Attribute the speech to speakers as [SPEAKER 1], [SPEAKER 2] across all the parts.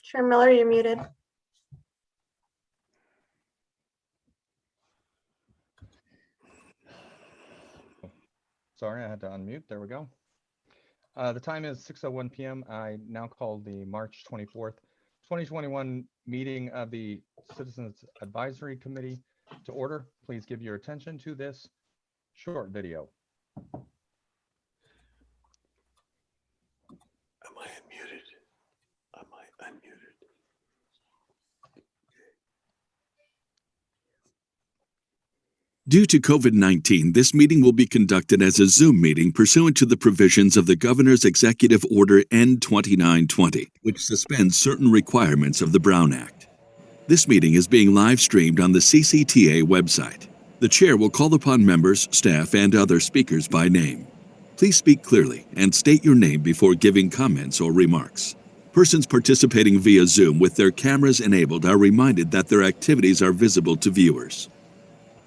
[SPEAKER 1] Chair Miller, you're muted.
[SPEAKER 2] Sorry, I had to unmute. There we go. The time is 6:01 p.m. I now call the March 24th, 2021 meeting of the Citizens Advisory Committee to order. Please give your attention to this short video.
[SPEAKER 3] Am I unmuted? Am I unmuted?
[SPEAKER 4] Due to COVID-19, this meeting will be conducted as a Zoom meeting pursuant to the provisions of the Governor's Executive Order N-2920, which suspends certain requirements of the Brown Act. This meeting is being live streamed on the CCTA website. The chair will call upon members, staff, and other speakers by name. Please speak clearly and state your name before giving comments or remarks. Persons participating via Zoom with their cameras enabled are reminded that their activities are visible to viewers.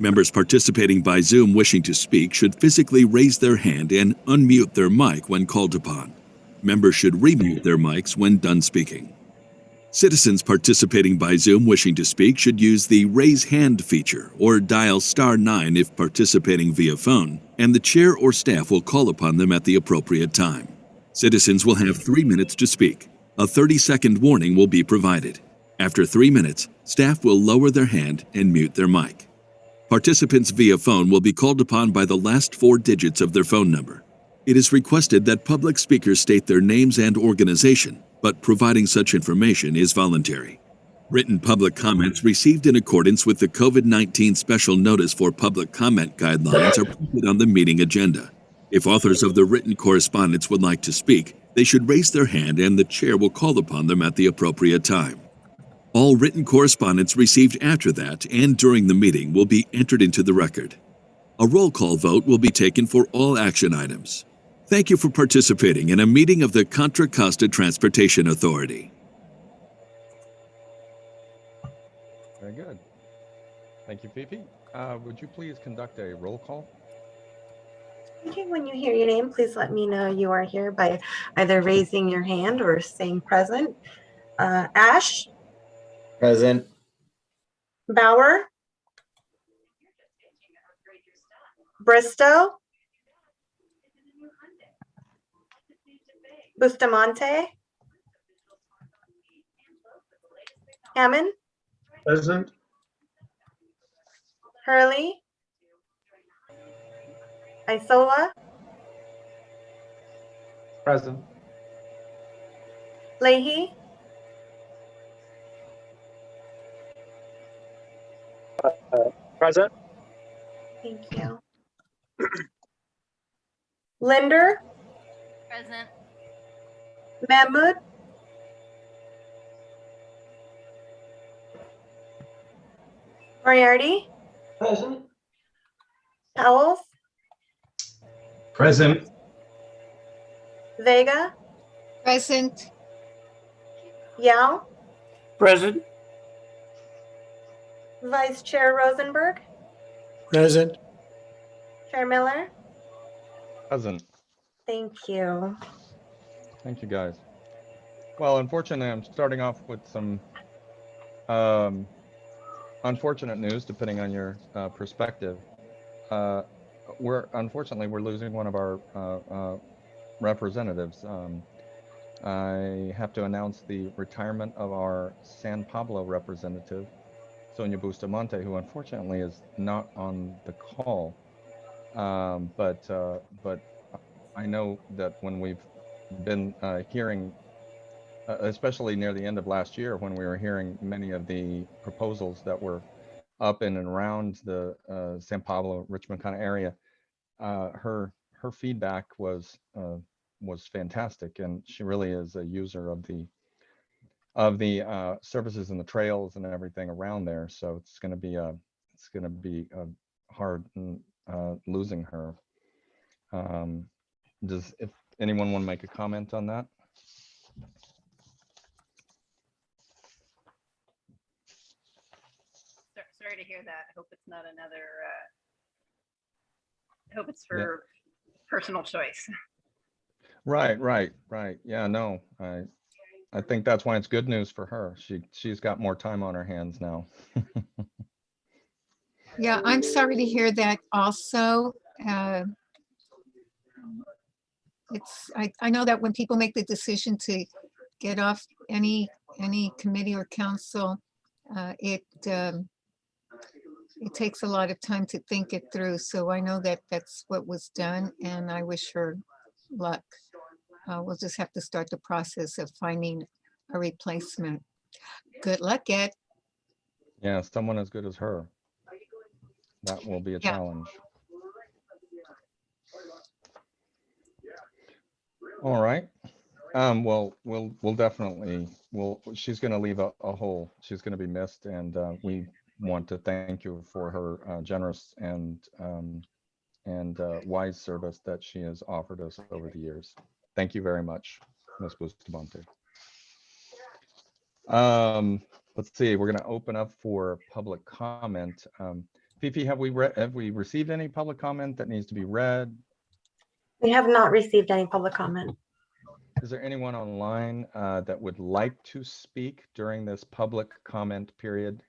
[SPEAKER 4] Members participating by Zoom wishing to speak should physically raise their hand and unmute their mic when called upon. Members should remute their mics when done speaking. Citizens participating by Zoom wishing to speak should use the Raise Hand feature or dial *9 if participating via phone, and the chair or staff will call upon them at the appropriate time. Citizens will have 3 minutes to speak. A 30-second warning will be provided. After 3 minutes, staff will lower their hand and mute their mic. Participants via phone will be called upon by the last 4 digits of their phone number. It is requested that public speakers state their names and organization, but providing such information is voluntary. Written public comments received in accordance with the COVID-19 Special Notice for Public Comment Guidelines are printed on the meeting agenda. If authors of the written correspondence would like to speak, they should raise their hand and the chair will call upon them at the appropriate time. All written correspondence received after that and during the meeting will be entered into the record. A roll call vote will be taken for all action items. Thank you for participating in a meeting of the Contra Costa Transportation Authority.
[SPEAKER 2] Very good. Thank you, Fifi. Would you please conduct a roll call?
[SPEAKER 1] Okay, when you hear your name, please let me know you are here by either raising your hand or saying present. Ash,
[SPEAKER 5] Present.
[SPEAKER 1] Bauer, Bristow, Bustamante, Hammond,
[SPEAKER 3] Present.
[SPEAKER 1] Hurley, Isola,
[SPEAKER 5] Present.
[SPEAKER 1] Leahy,
[SPEAKER 5] Present.
[SPEAKER 1] thank you. Linder,
[SPEAKER 6] Present.
[SPEAKER 1] Mahmood, Moriarty,
[SPEAKER 5] Present.
[SPEAKER 1] Powells,
[SPEAKER 5] Present.
[SPEAKER 1] Vega,
[SPEAKER 6] Present.
[SPEAKER 1] Yao,
[SPEAKER 5] Present.
[SPEAKER 1] Vice Chair Rosenberg,
[SPEAKER 3] Present.
[SPEAKER 1] Chair Miller,
[SPEAKER 2] Present.
[SPEAKER 1] thank you.
[SPEAKER 2] Thank you, guys. Well, unfortunately, I'm starting off with some unfortunate news, depending on your perspective. Unfortunately, we're losing one of our representatives. I have to announce the retirement of our San Pablo representative, Sonia Bustamante, who unfortunately is not on the call. But I know that when we've been hearing, especially near the end of last year, when we were hearing many of the proposals that were up in and around the San Pablo, Richmond kind of area, her feedback was fantastic, and she really is a user of the services and the trails and everything around there. So it's going to be hard losing her. If anyone want to make a comment on that?
[SPEAKER 6] Sorry to hear that. I hope it's not another, I hope it's for personal choice.
[SPEAKER 2] Right. Yeah, no, I think that's why it's good news for her. She's got more time on her hands now.
[SPEAKER 7] Yeah, I'm sorry to hear that also. I know that when people make the decision to get off any committee or council, it takes a lot of time to think it through. So I know that that's what was done, and I wish her luck. We'll just have to start the process of finding a replacement. Good luck, Ed.
[SPEAKER 2] Yeah, someone as good as her. That will be a
[SPEAKER 7] Yeah.
[SPEAKER 2] challenge. All right. Well, we'll definitely, she's going to leave a hole. She's going to be missed, and we want to thank you for her generous and wise service that she has offered us over the years. Thank you very much, Ms. Bustamante. Let's see, we're going to open up for public comment. Fifi, have we received any public comment that needs to be read?
[SPEAKER 1] We have not received any public comment.
[SPEAKER 2] Is there anyone online that would like to speak during this public comment period?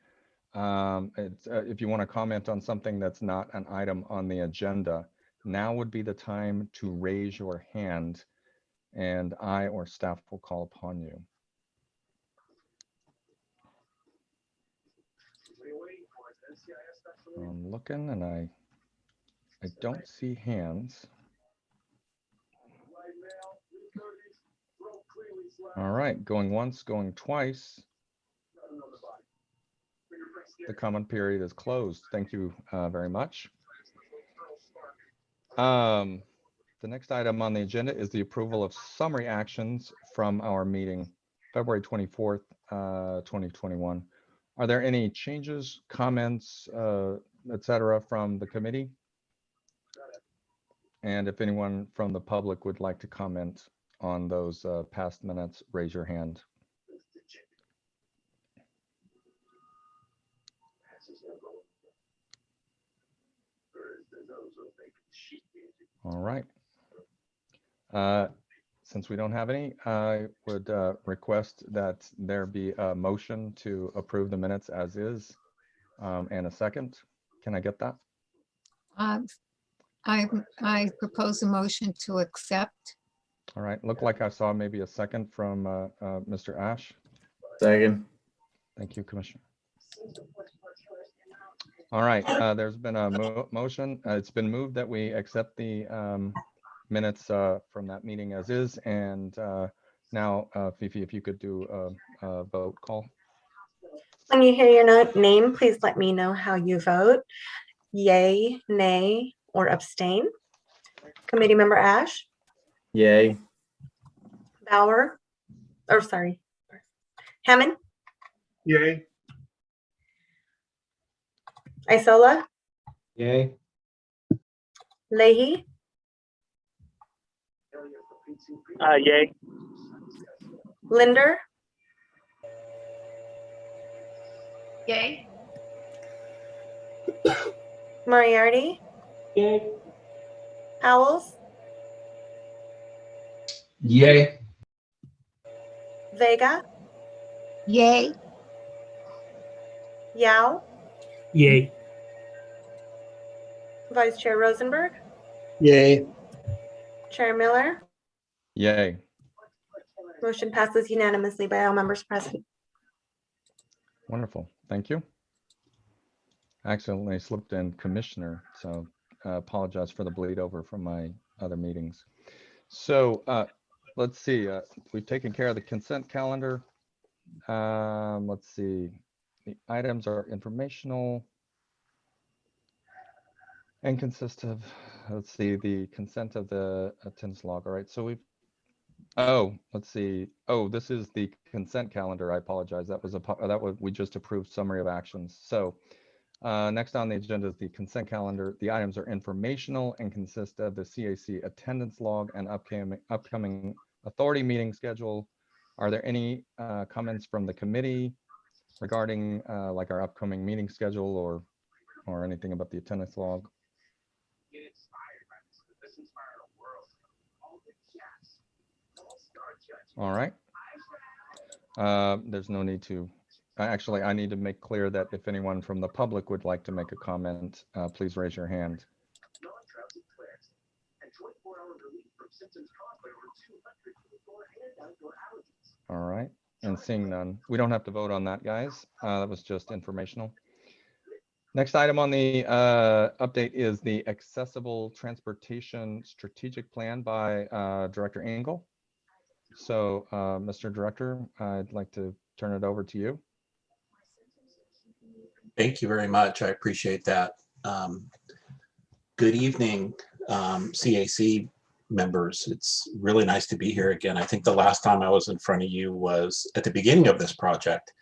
[SPEAKER 2] If you want to comment on something that's not an item on the agenda, now would be the time to raise your hand, and I or staff will call upon you. I'm looking and I don't see hands. All right, going once, going twice. The comment period is closed. Thank you very much. The next item on the agenda is the approval of summary actions from our meeting February 24th, 2021. Are there any changes, comments, etc. from the committee? And if anyone from the public would like to comment on those past minutes, raise your hand. All right. Since we don't have any, I would request that there be a motion to approve the minutes as is, and a second. Can I get that?
[SPEAKER 7] I propose a motion to accept.
[SPEAKER 2] All right, looked like I saw maybe a second from Mr. Ash.
[SPEAKER 5] Second.
[SPEAKER 2] Thank you, Commissioner. All right, there's been a motion. It's been moved that we accept the minutes from that meeting as is. And now, Fifi, if you could do a vote call.
[SPEAKER 1] When you hear your name, please let me know how you vote. Yay, nay, or abstain. Committee member Ash,
[SPEAKER 5] Yay.
[SPEAKER 1] Bauer, or sorry, Hammond,
[SPEAKER 3] Yay.
[SPEAKER 1] Isola,
[SPEAKER 5] Yay.
[SPEAKER 1] Leahy,
[SPEAKER 5] Yay.
[SPEAKER 1] Linder,
[SPEAKER 6] Yay.
[SPEAKER 1] Moriarty,
[SPEAKER 5] Yay.
[SPEAKER 1] Powells,
[SPEAKER 5] Yay.
[SPEAKER 1] Vega,
[SPEAKER 7] Yay.
[SPEAKER 1] Yao,
[SPEAKER 5] Yay.
[SPEAKER 1] Vice Chair Rosenberg,
[SPEAKER 3] Yay.
[SPEAKER 1] Chair Miller.
[SPEAKER 2] Yay.
[SPEAKER 1] Motion passes unanimously by all members present.
[SPEAKER 2] Wonderful. Thank you. Accidentally slipped in Commissioner, so apologize for the bleed over from my other meetings. So let's see. We've taken care of the consent calendar. Let's see. The items are informational and consist of, let's see, the consent of the attendance log. All right. So we've, let's see. Oh, this is the consent calendar. I apologize. That was we just approved summary of actions. So next on the agenda is the consent calendar. The items are informational and consist of the CAC attendance log and upcoming authority meeting schedule. Are there any comments from the committee regarding like our upcoming meeting schedule or anything about the attendance log? All right. There's no need to. Actually, I need to make clear that if anyone from the public would like to make a comment, please raise your hand. All right, and seeing none, we don't have to vote on that, guys. That was just informational. Next item on the update is the Accessible Transportation Strategic Plan by Director Engel. So, Mr. Director, I'd like to turn it over to you.
[SPEAKER 8] Thank you very much. I appreciate that. Good evening, CAC members. It's really nice to be here again. I think the last time I was in front of you was at the beginning of this project.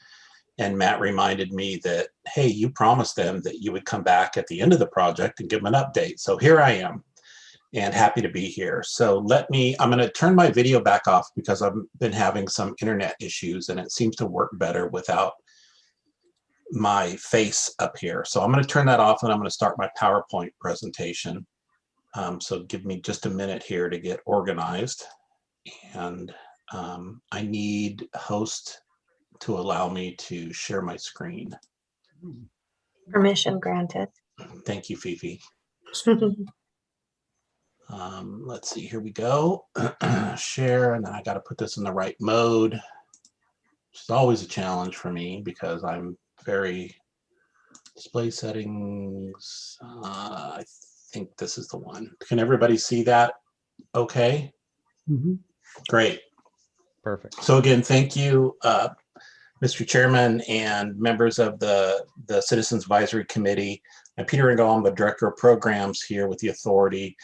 [SPEAKER 8] And Matt reminded me that, hey, you promised them that you would come back at the end of the project and give them an update. So here I am and happy to be here. So I'm going to turn my video back off because I've been having some internet issues and it seems to work better without my face up here. So I'm going to turn that off and I'm going to start my PowerPoint presentation. So give me just a minute here to get organized. And I need host to allow me to share my screen.
[SPEAKER 1] Permission granted.
[SPEAKER 8] Thank you, Fifi. Let's see, here we go. Share, and then I got to put this in the right mode, which is always a challenge for me because I'm very display settings. I think this is the one. Can everybody see that? Okay. Great.
[SPEAKER 2] Perfect.
[SPEAKER 8] So again, thank you, Mr. Chairman and members of the Citizens Advisory Committee. I'm Peter Engel. I'm the Director of Programs here with the Authority.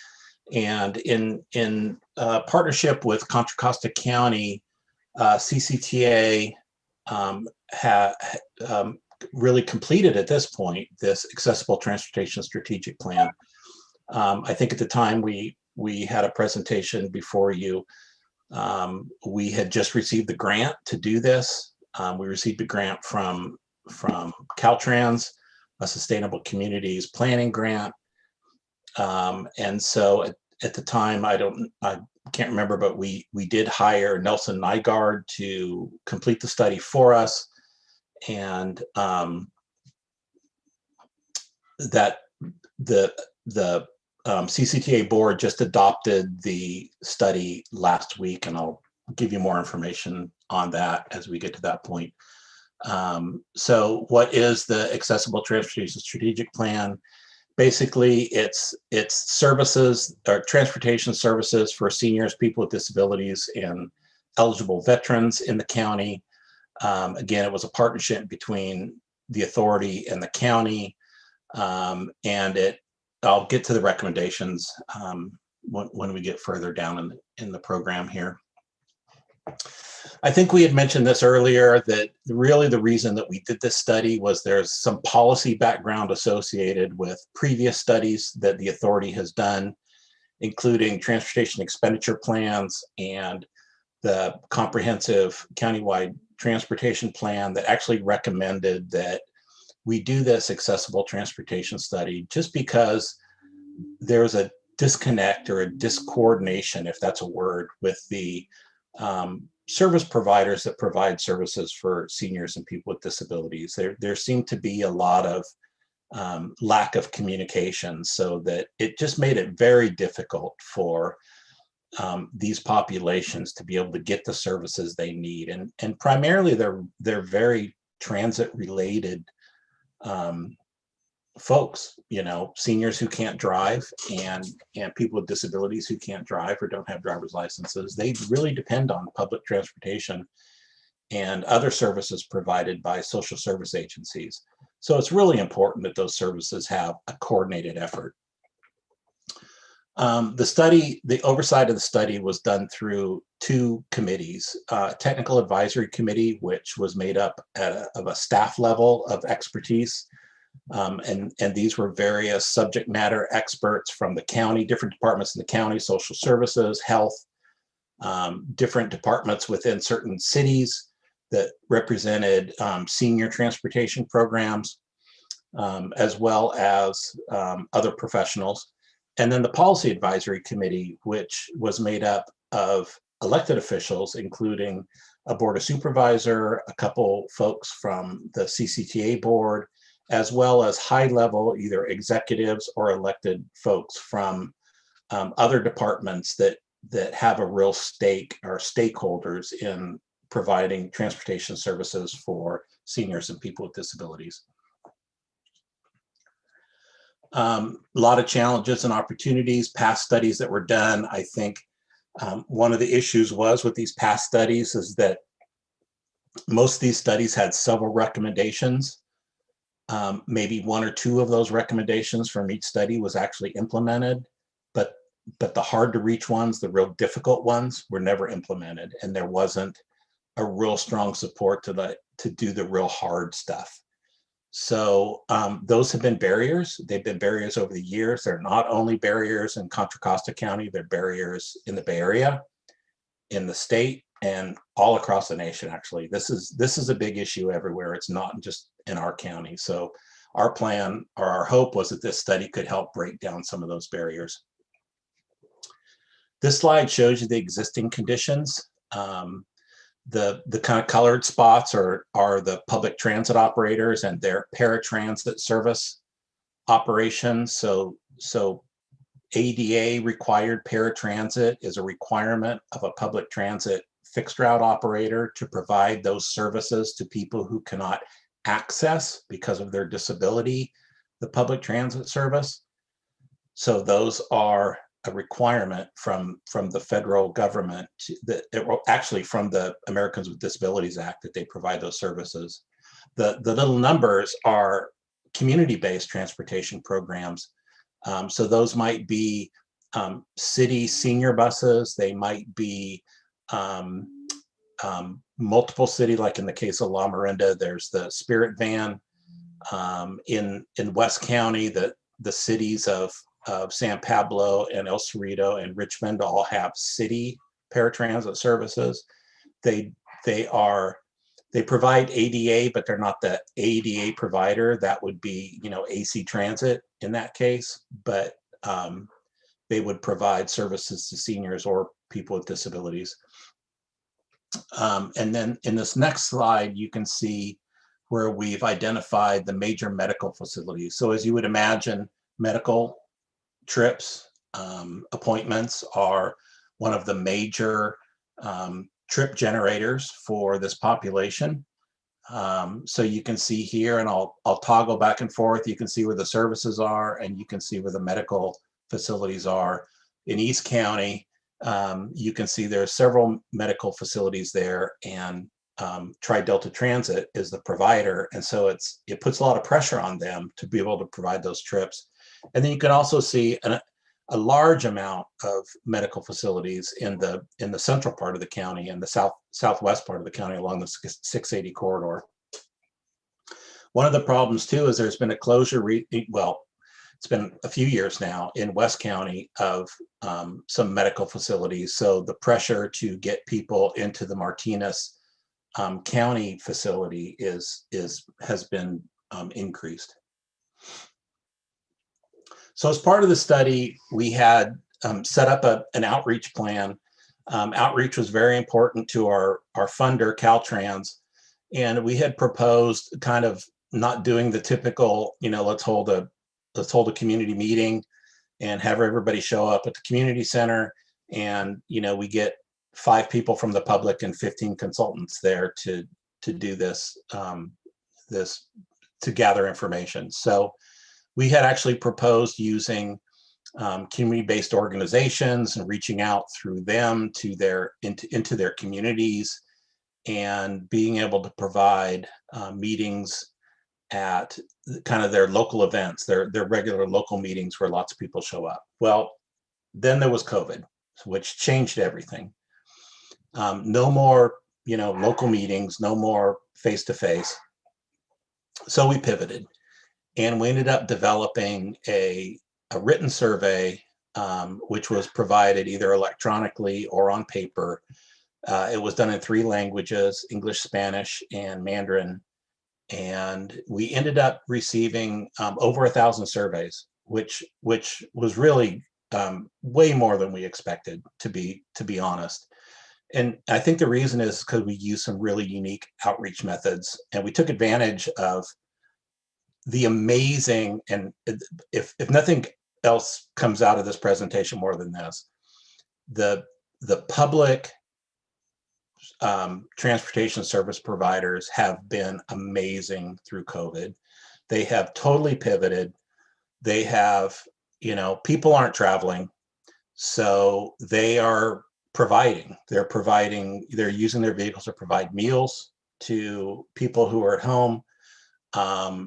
[SPEAKER 8] And in partnership with Contra Costa County, CCTA really completed at this point this Accessible Transportation Strategic Plan. I think at the time we had a presentation before you. We had just received the grant to do this. We received a grant from Caltrans, a Sustainable Communities Planning grant. And so at the time, I can't remember, but we did hire Nelson Nygaard to complete the study for us. And that the CCTA board just adopted the study last week, and I'll give you more information on that as we get to that point. So what is the Accessible Transportation Strategic Plan? Basically, it's services or transportation services for seniors, people with disabilities, and eligible veterans in the county. Again, it was a partnership between the authority and the county, and I'll get to the recommendations when we get further down in the program here. I think we had mentioned this earlier, that really the reason that we did this study was there's some policy background associated with previous studies that the authority has done, including transportation expenditure plans and the comprehensive countywide transportation plan that actually recommended that we do this accessible transportation study, just because there's a disconnect or a discoordination, if that's a word, with the service providers that provide services for seniors and people with disabilities. There seemed to be a lot of lack of communication, so that it just made it very difficult for these populations to be able to get the services they need. And primarily they're very transit related folks, seniors who can't drive and people with disabilities who can't drive or don't have driver's licenses. They really depend on public transportation and other services provided by social service agencies. So it's really important that those services have a coordinated effort. The oversight of the study was done through two committees, Technical Advisory Committee, which was made up of a staff level of expertise. And these were various subject matter experts from the county, different departments in the county, social services, health, different departments within certain cities that represented senior transportation programs, as well as other professionals. And then the Policy Advisory Committee, which was made up of elected officials, including a board of supervisor, a couple folks from the CCTA board, as well as high-level either executives or elected folks from other departments that have a real stake or stakeholders in providing transportation services for seniors and people with disabilities. A lot of challenges and opportunities, past studies that were done. I think one of the issues was with these past studies is that most of these studies had several recommendations. Maybe one or two of those recommendations from each study was actually implemented, but the hard to reach ones, the real difficult ones, were never implemented, and there wasn't a real strong support to do the real hard stuff. So those have been barriers. They've been barriers over the years. They're not only barriers in Contra Costa County, they're barriers in the Bay Area, in the state, and all across the nation, actually. This is a big issue everywhere. It's not just in our county. So our plan or our hope was that this study could help break down some of those barriers. This slide shows you the existing conditions. The kind of colored spots are the public transit operators and their paratransit service operations. So ADA required paratransit is a requirement of a public transit fixed route operator to provide those services to people who cannot access, because of their disability, the public transit service. So those are a requirement from the federal government, actually from the Americans with Disabilities Act, that they provide those services. The little numbers are community-based transportation programs. So those might be city senior buses. They might be multiple city, like in the case of La Miranda, there's the Spirit Van. In West County, the cities of San Pablo and El Cerrito and Richmond all have city paratransit services. They provide ADA, but they're not the ADA provider. That would be, AC Transit in that case, but they would provide services to seniors or people with disabilities. And then in this next slide, you can see where we've identified the major medical facilities. So as you would imagine, medical trips, appointments are one of the major trip generators for this population. So you can see here, and I'll toggle back and forth. You can see where the services are, and you can see where the medical facilities are. In East County, you can see there are several medical facilities there, and Tri-Delta Transit is the provider. And so it puts a lot of pressure on them to be able to provide those trips. And then you can also see a large amount of medical facilities in the central part of the county and the southwest part of the county along the 680 corridor. One of the problems too is there's been a closure, it's been a few years now in West County of some medical facilities. So the pressure to get people into the Martinez County facility has been increased. So as part of the study, we had set up an outreach plan. Outreach was very important to our funder, Caltrans, and we had proposed kind of not doing the typical, let's hold a community meeting and have everybody show up at the community center, and we get 5 people from the public and 15 consultants there to do this to gather information. So we had actually proposed using community-based organizations and reaching out through them to into their communities, and being able to provide meetings at kind of their local events, their regular local meetings where lots of people show up. Well, then there was COVID, which changed everything. No more, local meetings, no more face-to-face. So we pivoted. And we ended up developing a written survey, which was provided either electronically or on paper. It was done in 3 languages, English, Spanish, and Mandarin. And we ended up receiving over 1,000 surveys, which was really way more than we expected, to be honest. And I think the reason is because we use some really unique outreach methods, and we took advantage of the amazing, and if nothing else comes out of this presentation more than this, the public transportation service providers have been amazing through COVID. They have totally pivoted. They have, people aren't traveling, so they are providing. They're using their vehicles to provide meals to people who are at home.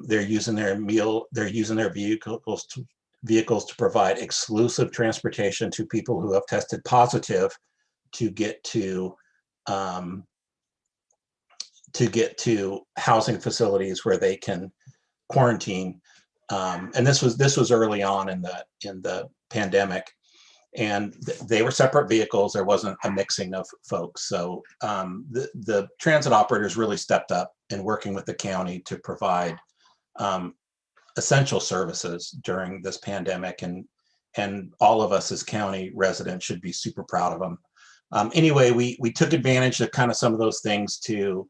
[SPEAKER 8] They're using their vehicles to provide exclusive transportation to people who have tested positive to get to housing facilities where they can quarantine. And this was early on in the pandemic, and they were separate vehicles. There wasn't a mixing of folks. So the transit operators really stepped up in working with the county to provide essential services during this pandemic, and all of us as county residents should be super proud of them. Anyway, we took advantage of kind of some of those things to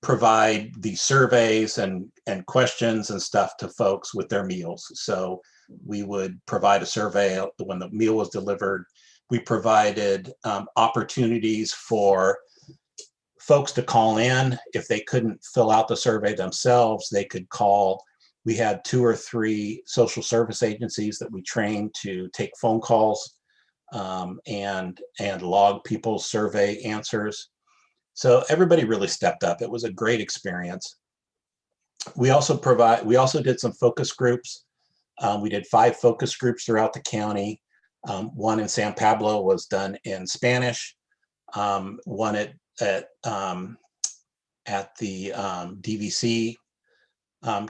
[SPEAKER 8] provide the surveys and questions and stuff to folks with their meals. So we would provide a survey when the meal was delivered. We provided opportunities for folks to call in. If they couldn't fill out the survey themselves, they could call. We had 2 or 3 social service agencies that we trained to take phone calls and log people's survey answers. So everybody really stepped up. It was a great experience. We also did some focus groups. We did 5 focus groups throughout the county. One in San Pablo was done in Spanish. One at the DVC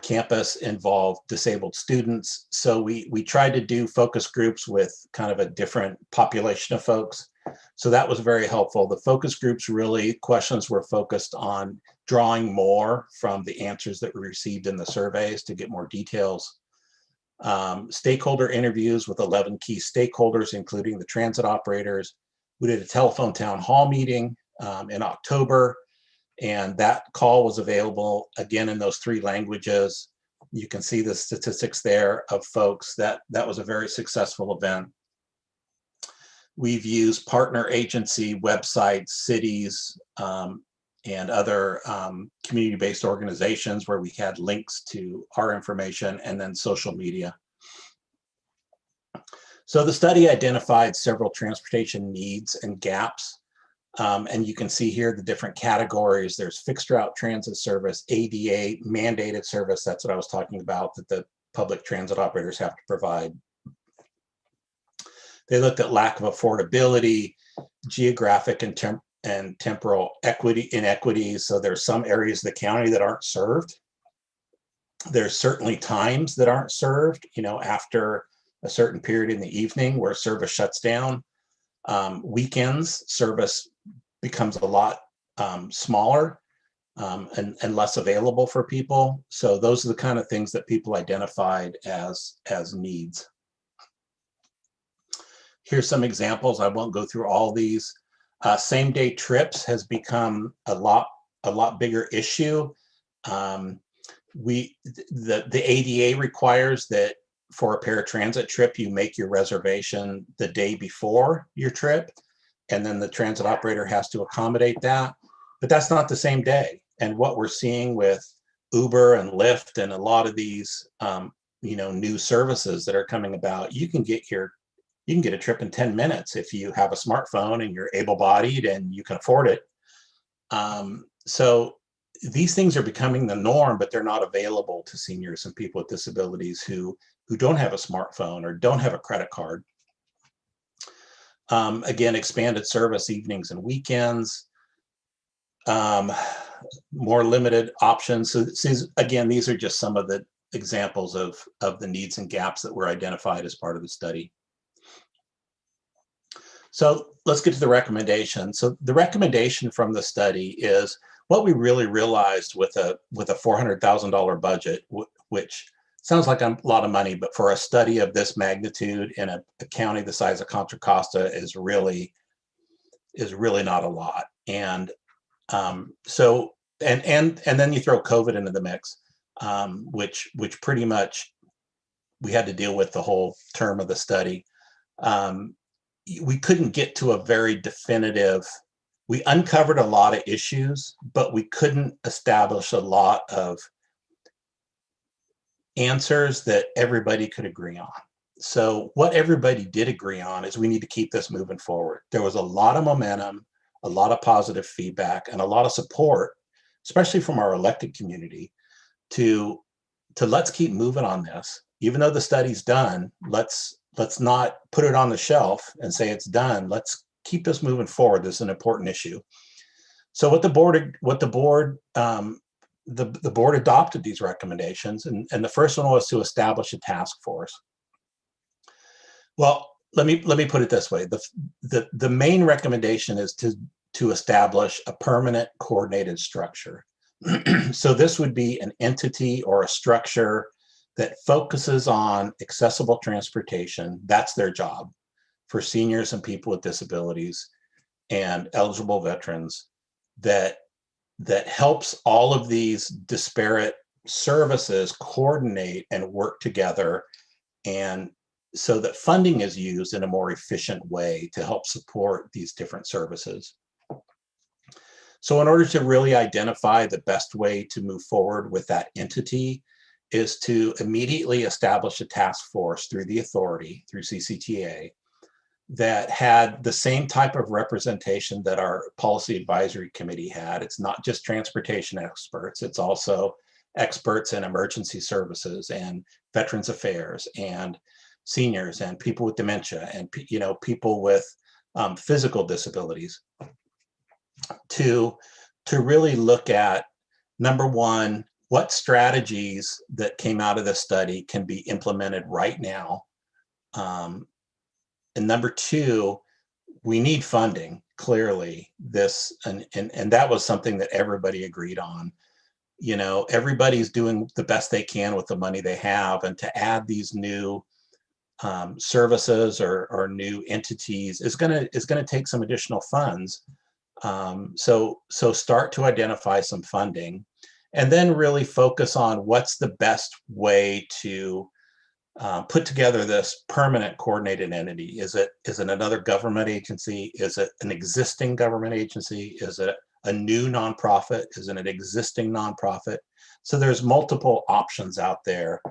[SPEAKER 8] campus involved disabled students. So we tried to do focus groups with kind of a different population of folks. So that was very helpful. The focus groups questions were focused on drawing more from the answers that we received in the surveys to get more details. Stakeholder interviews with 11 key stakeholders, including the transit operators. We did a telephone town hall meeting in October, and that call was available again in those 3 languages. You can see the statistics there of folks. That was a very successful event. We've used partner agency websites, cities, and other community-based organizations where we had links to our information, and then social media. So the study identified several transportation needs and gaps. And you can see here the different categories. There's fixed route transit service, ADA, mandated service. That's what I was talking about, that the public transit operators have to provide. They looked at lack of affordability, geographic and temporal inequities. So there's some areas of the county that aren't served. There's certainly times that aren't served, after a certain period in the evening where service shuts down. Weekends, service becomes a lot smaller and less available for people. So those are the kind of things that people identified as needs. Here's some examples. I won't go through all these. Same-day trips has become a lot bigger issue. The ADA requires that for a paratransit trip, you make your reservation the day before your trip, and then the transit operator has to accommodate that. But that's not the same day. And what we're seeing with Uber and Lyft and a lot of these, new services that are coming about, you can get a trip in 10 minutes if you have a smartphone and you're able-bodied and you can afford it. So these things are becoming the norm, but they're not available to seniors and people with disabilities who don't have a smartphone or don't have a credit card. Again, expanded service evenings and weekends, more limited options. So again, these are just some of the examples of the needs and gaps that were identified as part of the study. So let's get to the recommendation. So the recommendation from the study is what we really realized with a $400,000 budget, which sounds like a lot of money, but for a study of this magnitude in a county the size of Contra Costa is really is really not a lot. And so, and then you throw COVID into the mix, which pretty much we had to deal with the whole term of the study. We couldn't get to a very definitive, we uncovered a lot of issues, but we couldn't establish a lot of answers that everybody could agree on. So what everybody did agree on is we need to keep this moving forward. There was a lot of momentum, a lot of positive feedback, and a lot of support, especially from our elected community, to let's keep moving on this. Even though the study's done, let's not put it on the shelf and say it's done. Let's keep this moving forward. This is an important issue. So what the board adopted these recommendations, and the first one was to establish a task force. Well, let me put it this way. The main recommendation is to establish a permanent coordinated structure. So this would be an entity or a structure that focuses on accessible transportation. That's their job for seniors and people with disabilities and eligible veterans, that helps all of these disparate services coordinate and work together, and so that funding is used in a more efficient way to help support these different services. So in order to really identify the best way to move forward with that entity is to immediately establish a task force through the authority, through CCTA, that had the same type of representation that our policy advisory committee had. It's not just transportation experts, it's also experts in emergency services and veterans affairs and seniors and people with dementia and people with physical disabilities, to really look at, number one, what strategies that came out of this study can be implemented right now. And number two, we need funding, clearly. And that was something that everybody agreed on. Everybody's doing the best they can with the money they have, and to add these new services or new entities is gonna take some additional funds. So start to identify some funding, and then really focus on what's the best way to put together this permanent coordinated entity. Is it another government agency? Is it an existing government agency? Is it a new nonprofit? Is it an existing nonprofit? So there's multiple options out there.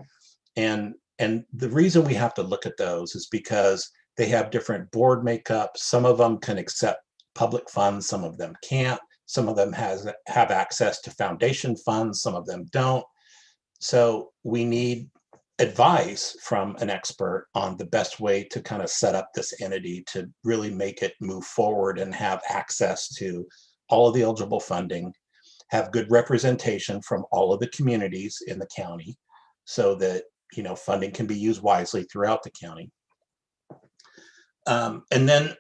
[SPEAKER 8] And the reason we have to look at those is because they have different board makeup. Some of them can accept public funds, some of them can't. Some of them have access to foundation funds, some of them don't. So we need advice from an expert on the best way to kind of set up this entity to really make it move forward and have access to all of the eligible funding, have good representation from all of the communities in the county, so that funding can be used wisely throughout the county. And then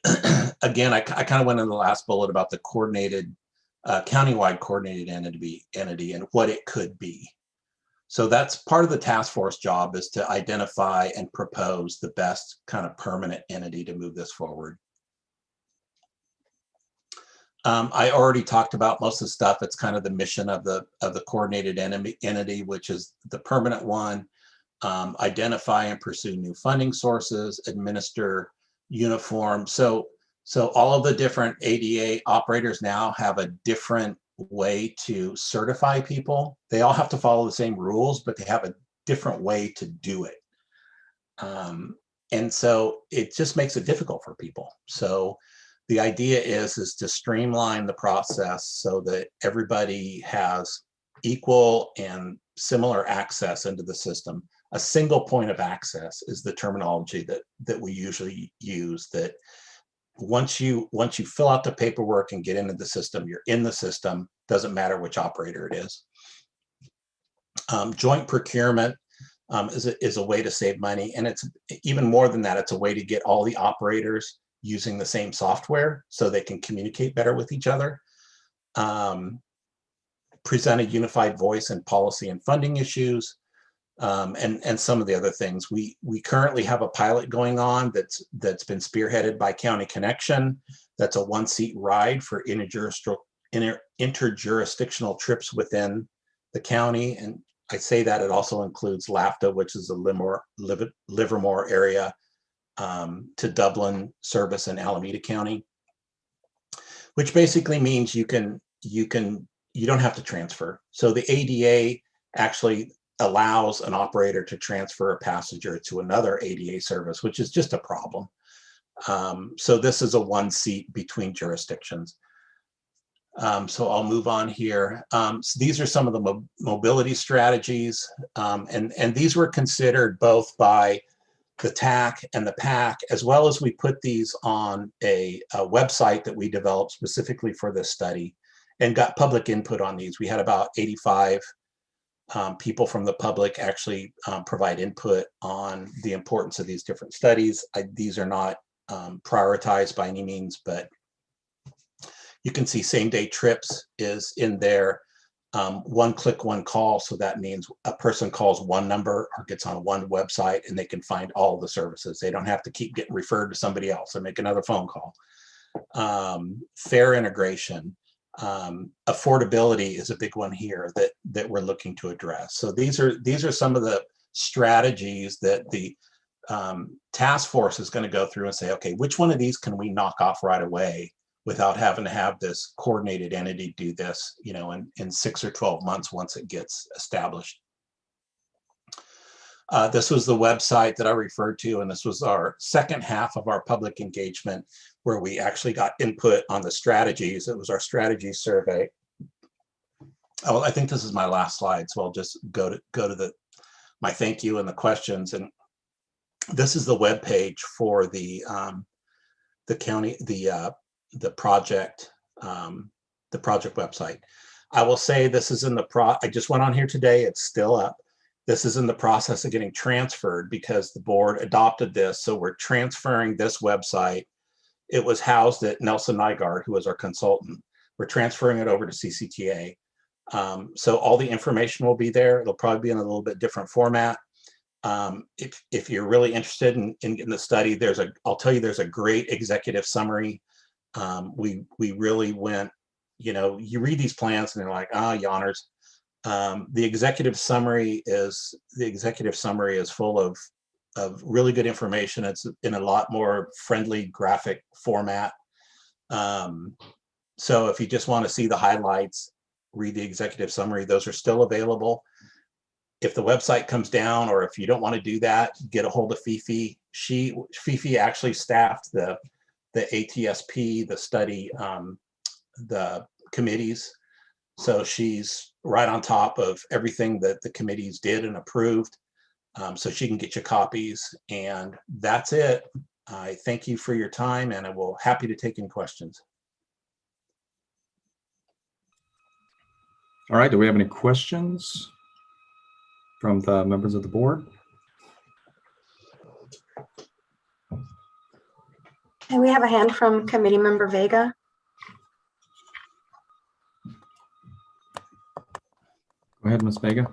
[SPEAKER 8] again, I kind of went in the last bullet about the coordinated, countywide coordinated entity and what it could be. So that's part of the task force job, is to identify and propose the best kind of permanent entity to move this forward. I already talked about most of the stuff. It's kind of the mission of the coordinated entity, which is the permanent one. Identify and pursue new funding sources, administer uniform. So all of the different ADA operators now have a different way to certify people. They all have to follow the same rules, but they have a different way to do it. And so it just makes it difficult for people. So the idea is to streamline the process so that everybody has equal and similar access into the system. A single point of access is the terminology that we usually use, that once you fill out the paperwork and get into the system, you're in the system, doesn't matter which operator it is. Joint procurement is a way to save money, and it's even more than that. It's a way to get all the operators using the same software so they can communicate better with each other. Present a unified voice in policy and funding issues. and some of the other things. We currently have a pilot going on that's been spearheaded by County Connection. That's a 1-seat ride for interjurisdictional trips within the county. And I say that it also includes LAFTA, which is the Livermore area, to Dublin, Service, and Alameda County, which basically means you don't have to transfer. So the ADA actually allows an operator to transfer a passenger to another ADA service, which is just a problem. So this is a 1-seat between jurisdictions. So I'll move on here. So these are some of the mobility strategies, and these were considered both by the TAC and the PAC, as well as we put these on a website that we developed specifically for this study and got public input on these. We had about 85 people from the public actually provide input on the importance of these different studies. These are not prioritized by any means, but you can see same-day trips is in there. One click, one call. So that means a person calls one number or gets on one website and they can find all the services. They don't have to keep getting referred to somebody else or make another phone call. Fare integration. Affordability is a big one here that we're looking to address. So these are some of the strategies that the task force is going to go through and say, okay, which one of these can we knock off right away without having to have this coordinated entity do this, you know, in 6 or 12 months once it gets established. This was the website that I referred to, and this was our second half of our public engagement where we actually got input on the strategies. It was our strategy survey. Oh, I think this is my last slide, so I'll just go to my thank you and the questions. And this is the web page for the county, the project website. I will say this is in I just went on here today, it's still up. This is in the process of getting transferred because the board adopted this. So we're transferring this website. It was housed at Nelson Nygaard, who was our consultant. We're transferring it over to CCTA. So all the information will be there. It'll probably be in a little bit different format. If you're really interested in the study, I'll tell you, there's a great executive summary. We really went, you know, you read these plans and they're like, yawners. The executive summary is full of really good information. It's in a lot more friendly graphic format. So if you just want to see the highlights, read the executive summary, those are still available. If the website comes down, or if you don't want to do that, get a hold of Fifi. Fifi actually staffed the ATSP, the study, the committees. So she's right on top of everything that the committees did and approved. So she can get you copies, and that's it. I thank you for your time, and I will happy to take any questions.
[SPEAKER 9] All right, do we have any questions from the members of the board?
[SPEAKER 1] And we have a hand from Committee Member Vega.
[SPEAKER 9] Go ahead, Ms. Vega.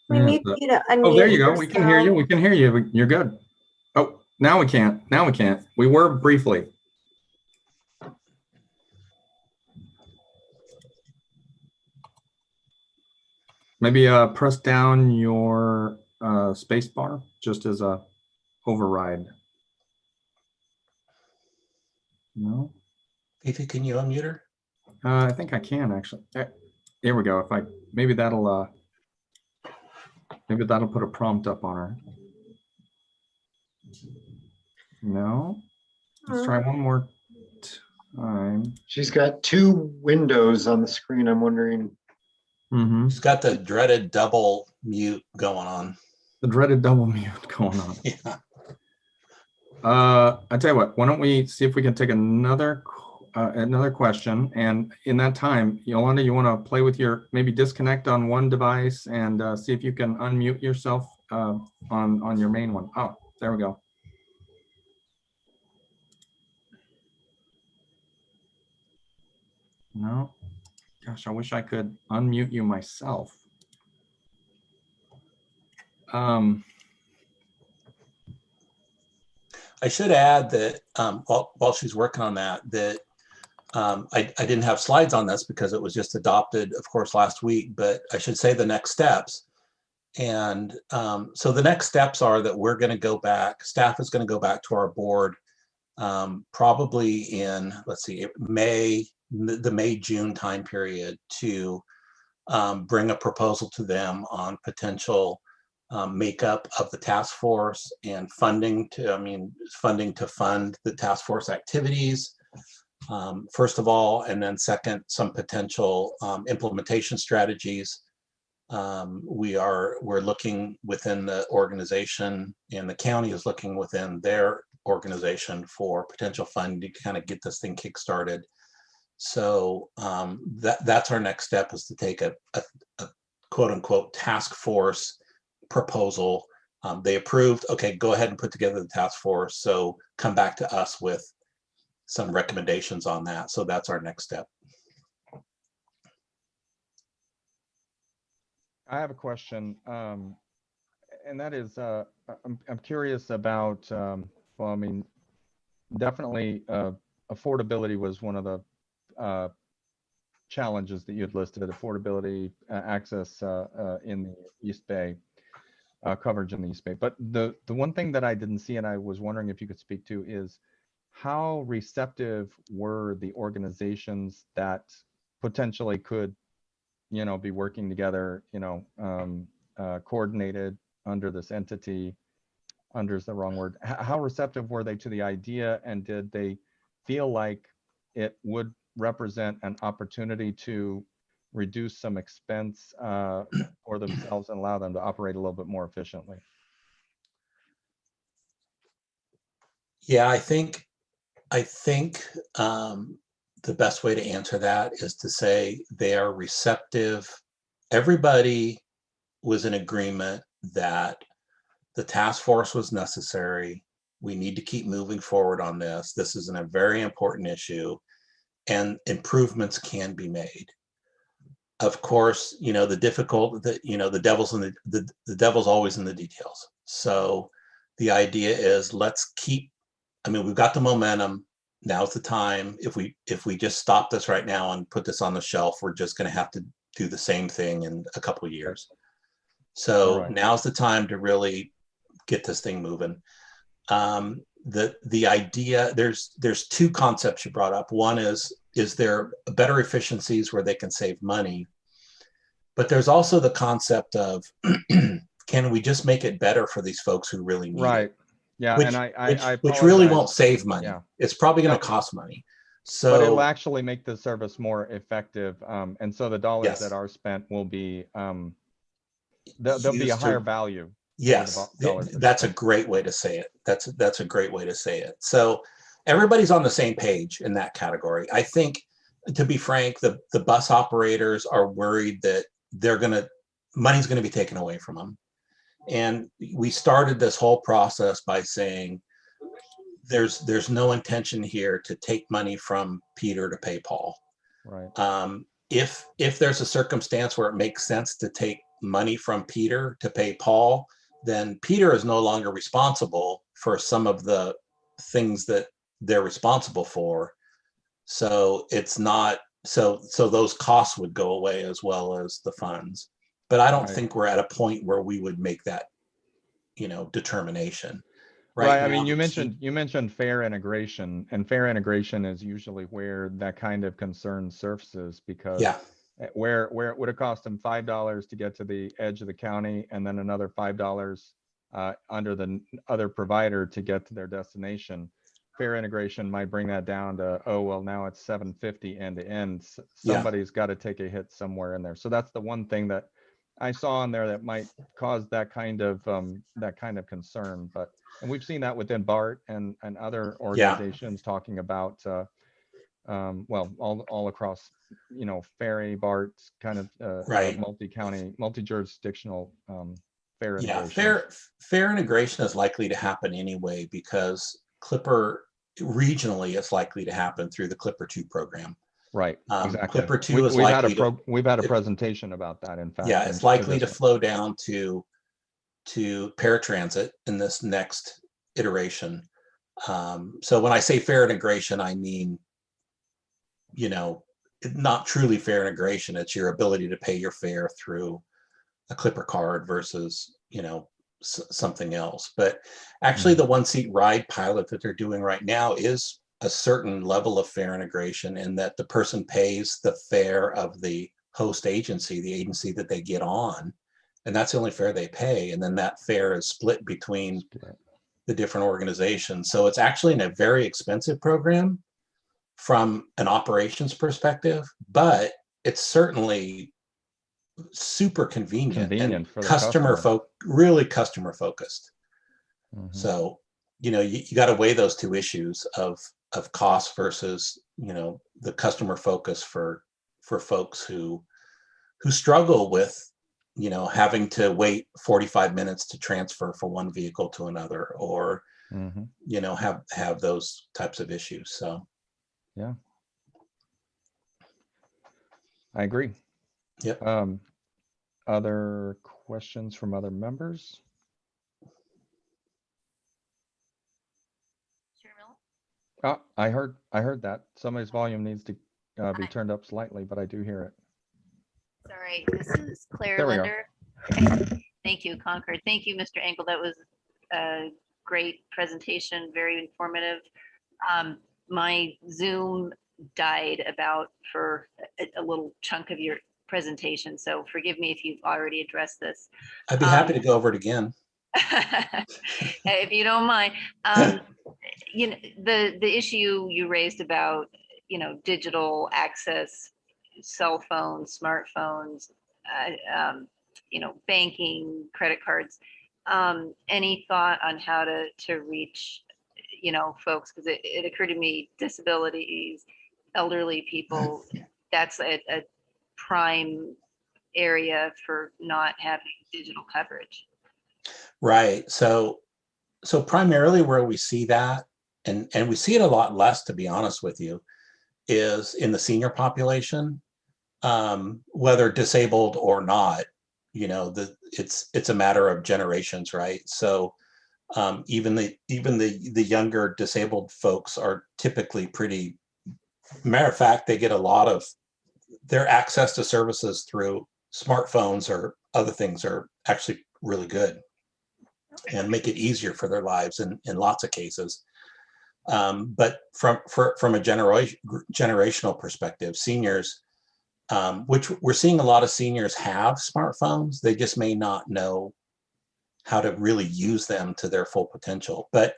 [SPEAKER 1] We need you to unmute.
[SPEAKER 9] Oh, there you go. We can hear you.
[SPEAKER 1] yourself.
[SPEAKER 9] We can hear you. You're good. Oh, now we can't. Now we can't. We were briefly. Maybe press down your space bar just as a override. No?
[SPEAKER 8] Fifi, can you unmute her?
[SPEAKER 9] I think I can actually. Here we go. Maybe that'll put a prompt up on her. No. Let's try one more time.
[SPEAKER 3] She's got two windows on the screen. I'm wondering.
[SPEAKER 9] Mm-hmm.
[SPEAKER 8] She's got the dreaded double mute going on.
[SPEAKER 9] The dreaded double mute going on.
[SPEAKER 8] Yeah.
[SPEAKER 9] I tell you what, why don't we see if we can take another, another question. And in that time, Yolanda, you want to play with your, maybe disconnect on one device and see if you can unmute yourself on your main one. Oh, there we go. No, gosh, I wish I could unmute you myself.
[SPEAKER 8] I should add that while she's working on that, I didn't have slides on this because it was just adopted, of course, last week, but I should say the next steps. And so the next steps are that we're going to go back, staff is going to go back to our board probably in, let's see, the May-June time period to bring a proposal to them on potential makeup of the task force and funding to fund the task force activities, first of all, and then second, some potential implementation strategies. We're looking within the organization, and the county is looking within their organization for potential funding to kind of get this thing kickstarted. So that's our next step, is to take a quote unquote task force proposal. They approved, okay, go ahead and put together the task force. So come back to us with some recommendations on that. So that's our next step.
[SPEAKER 2] I have a question, and that is, I'm curious about, well, I mean, definitely affordability was one of the challenges that you had listed, affordability, access in the East Bay, coverage in the East Bay. But the one thing that I didn't see, and I was wondering if you could speak to, is how receptive were the organizations that potentially could, you know, be working together, you know, coordinated under this entity, under is the wrong word. How receptive were they to the idea, and did they feel like it would represent an opportunity to reduce some expense for themselves and allow them to operate a little bit more efficiently?
[SPEAKER 8] Yeah, I think the best way to answer that is to say they are receptive. Everybody was in agreement that the task force was necessary. We need to keep moving forward on this. This is a very important issue, and improvements can be made. Of course, you know, the devil's always in the details. So the idea is, let's keep, I mean, we've got the momentum. Now's the time. If we just stop this right now and put this on the shelf, we're just going to have to do the same thing in a couple of years. So now's the time to really get this thing moving. The idea, there's two concepts you brought up. One is there better efficiencies where they can save money? But there's also the concept of, can we just make it better for these folks who really need it?
[SPEAKER 2] Yeah,
[SPEAKER 8] which really won't save money.
[SPEAKER 2] Yeah.
[SPEAKER 8] It's probably going to cost money. So,
[SPEAKER 2] but it'll actually make the service more effective, and so the dollars that are spent will be there'll be a higher value.
[SPEAKER 8] Yes, that's a great way to say it. That's a great way to say it. So everybody's on the same page in that category. I think, to be frank, the bus operators are worried that money's going to be taken away from them. And we started this whole process by saying there's no intention here to take money from Peter to pay Paul.
[SPEAKER 2] Right.
[SPEAKER 8] If there's a circumstance where it makes sense to take money from Peter to pay Paul, then Peter is no longer responsible for some of the things that they're responsible for. So it's not, so those costs would go away as well as the funds. But I don't think we're at a point where we would make that, you know, determination.
[SPEAKER 2] Right. I mean, you mentioned fair integration, and fair integration is usually where that kind of concern surfaces, because where it would have cost them $5 to get to the edge of the county, and then another $5 under the other provider to get to their destination. Fair integration might bring that down to, oh, well, now it's $7.50 end to end. Somebody's got to take a hit somewhere in there. So that's the one thing that I saw in there that might cause that kind of concern. And we've seen that within BART and other organizations talking about well, all across, Ferry, BART, kind of
[SPEAKER 8] Right.
[SPEAKER 2] multi-county, multi-jurisdictional fair
[SPEAKER 8] Yeah,
[SPEAKER 2] integration.
[SPEAKER 8] fair integration is likely to happen anyway because Clipper regionally is likely to happen through the Clipper 2 program.
[SPEAKER 2] Right, exactly.
[SPEAKER 8] Clipper 2 is
[SPEAKER 2] We've had
[SPEAKER 8] likely
[SPEAKER 2] we've had a
[SPEAKER 8] it-
[SPEAKER 2] presentation about that, in fact.
[SPEAKER 8] yeah,
[SPEAKER 2] in-
[SPEAKER 8] it's
[SPEAKER 2] to
[SPEAKER 8] likely to
[SPEAKER 2] this one.
[SPEAKER 8] flow down to paratransit in this next iteration. So when I say fair integration, I mean, not truly fair integration. It's your ability to pay your fare through a Clipper card versus, something else. But actually, the one seat ride pilot that they're doing right now is a certain level of fare integration in that the person pays the fare of the host agency, the agency that they get on, and that's the only fare they pay. And then that fare is split between the different organizations. So it's actually a very expensive program from an operations perspective, but it's certainly super convenient and
[SPEAKER 2] for the customer.
[SPEAKER 8] Really customer focused.
[SPEAKER 2] Mhm.
[SPEAKER 8] So, you got to weigh those two issues of cost versus, the customer focus for folks who struggle with, having to wait 45 minutes to transfer from one vehicle to another, or,
[SPEAKER 2] Mhm.
[SPEAKER 8] have those types of issues. So,
[SPEAKER 2] Yeah. I agree.
[SPEAKER 8] Yep.
[SPEAKER 2] Other questions from other members?
[SPEAKER 6] Chair Miller?
[SPEAKER 2] Oh, I heard that. Somebody's volume needs to be turned up slightly, but I do hear it.
[SPEAKER 6] Sorry, this is Claire
[SPEAKER 2] There we are.
[SPEAKER 6] Linder. Thank you, Concord. Thank you, Mr. Engel. That was a great presentation, very informative. My Zoom died for a little chunk of your presentation, so forgive me if you've already addressed this.
[SPEAKER 8] I'd be happy to go over it again.
[SPEAKER 6] If you don't mind. The issue you raised about, digital access, cell phones, smartphones, banking, credit cards. Any thought on how to reach, folks? Because it occurred to me, disabilities, elderly people, that's a prime area for not having digital coverage.
[SPEAKER 8] Right. So primarily where we see that, and we see it a lot less, to be honest with you, is in the senior population, whether disabled or not. It's a matter of generations, right? So even the younger disabled folks are typically pretty. Matter of fact, they get a lot of their access to services through smartphones or other things are actually really good and make it easier for their lives in lots of cases. But from a generational perspective, seniors, which we're seeing a lot of seniors have smartphones, they just may not know how to really use them to their full potential. But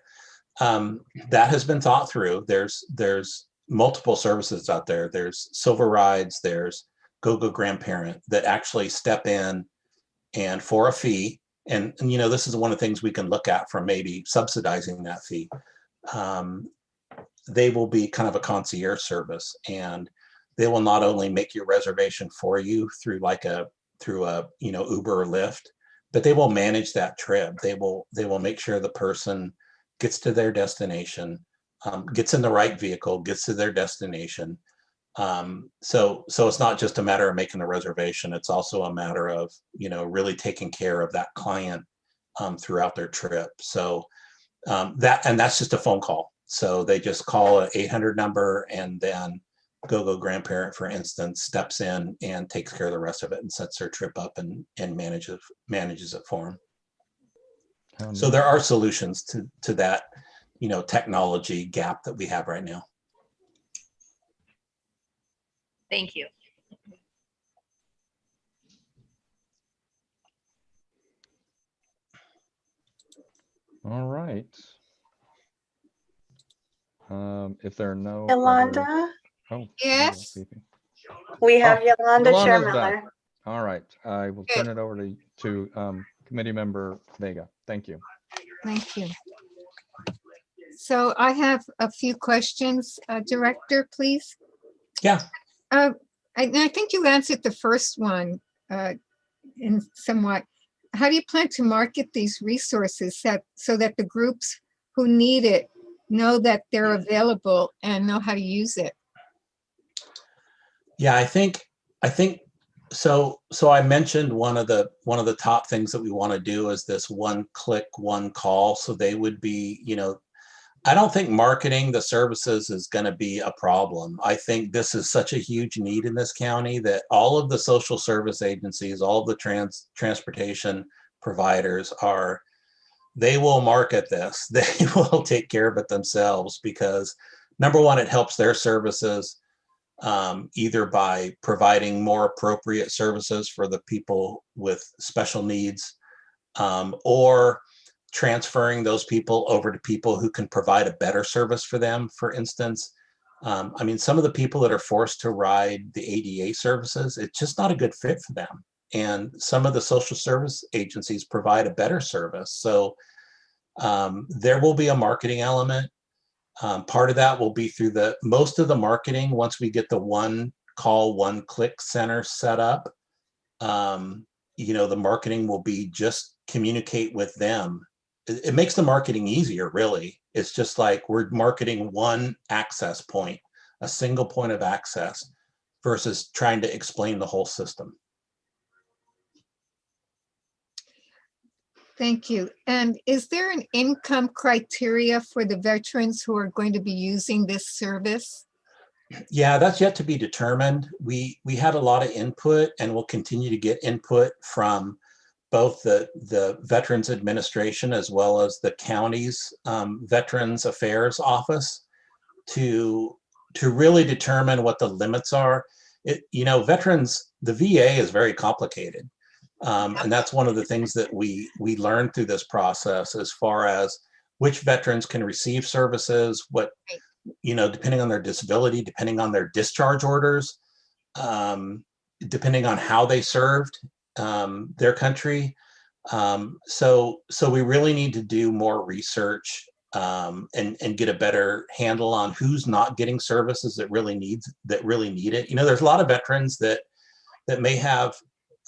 [SPEAKER 8] that has been thought through. There's multiple services out there. There's Silver Rides, there's GoGo Grandparent that actually step in and for a fee. And this is one of the things we can look at for maybe subsidizing that fee. They will be kind of a concierge service, and they will not only make your reservation for you through a Uber or Lyft, but they will manage that trip. They will make sure the person gets to their destination, gets in the right vehicle, gets to their destination. So it's not just a matter of making a reservation. It's also a matter of, really taking care of that client throughout their trip. So that's just a phone call. So they just call an 800 number, and then GoGo Grandparent, for instance, steps in and takes care of the rest of it and sets their trip up and manages it for them. So there are solutions to that, technology gap that we have right now.
[SPEAKER 6] Thank you.
[SPEAKER 2] All right. If there are no
[SPEAKER 1] Yolanda,
[SPEAKER 2] oh,
[SPEAKER 7] Yes.
[SPEAKER 1] we have
[SPEAKER 2] Oh,
[SPEAKER 1] Yolanda, Chair
[SPEAKER 2] Yolanda's back.
[SPEAKER 1] Miller.
[SPEAKER 2] All right, I will turn it over to Committee Member Vega. Thank you.
[SPEAKER 7] Thank you. So I have a few questions, Director, please.
[SPEAKER 8] Yeah.
[SPEAKER 7] I think you answered the first one in somewhat. How do you plan to market these resources so that the groups who need it know that they're available and know how to use it?
[SPEAKER 8] Yeah, I think so. So I mentioned one of the top things that we want to do is this one click, one call. So they would be, I don't think marketing the services is going to be a problem. I think this is such a huge need in this county that all of the social service agencies, all of the transportation providers they will market this. They will take care of it themselves because number one, it helps their services. Either by providing more appropriate services for the people with special needs, or transferring those people over to people who can provide a better service for them. For instance, I mean, some of the people that are forced to ride the ADA services, it's just not a good fit for them. And some of the social service agencies provide a better service. So there will be a marketing element. Part of that will be through most of the marketing. Once we get the one call, one click center set up, the marketing will be just communicate with them. It makes the marketing easier, really. It's just like we're marketing one access point, a single point of access versus trying to explain the whole system.
[SPEAKER 7] Thank you. And is there an income criteria for the veterans who are going to be using this service?
[SPEAKER 8] Yeah, that's yet to be determined. We had a lot of input and we'll continue to get input from both the Veterans Administration as well as the county's Veterans Affairs Office to really determine what the limits are. Veterans, the VA is very complicated. And that's one of the things that we learned through this process as far as which veterans can receive services, what, depending on their disability, depending on their discharge orders, depending on how they served their country. So we really need to do more research and get a better handle on who's not getting services that really need it. There's a lot of veterans that may have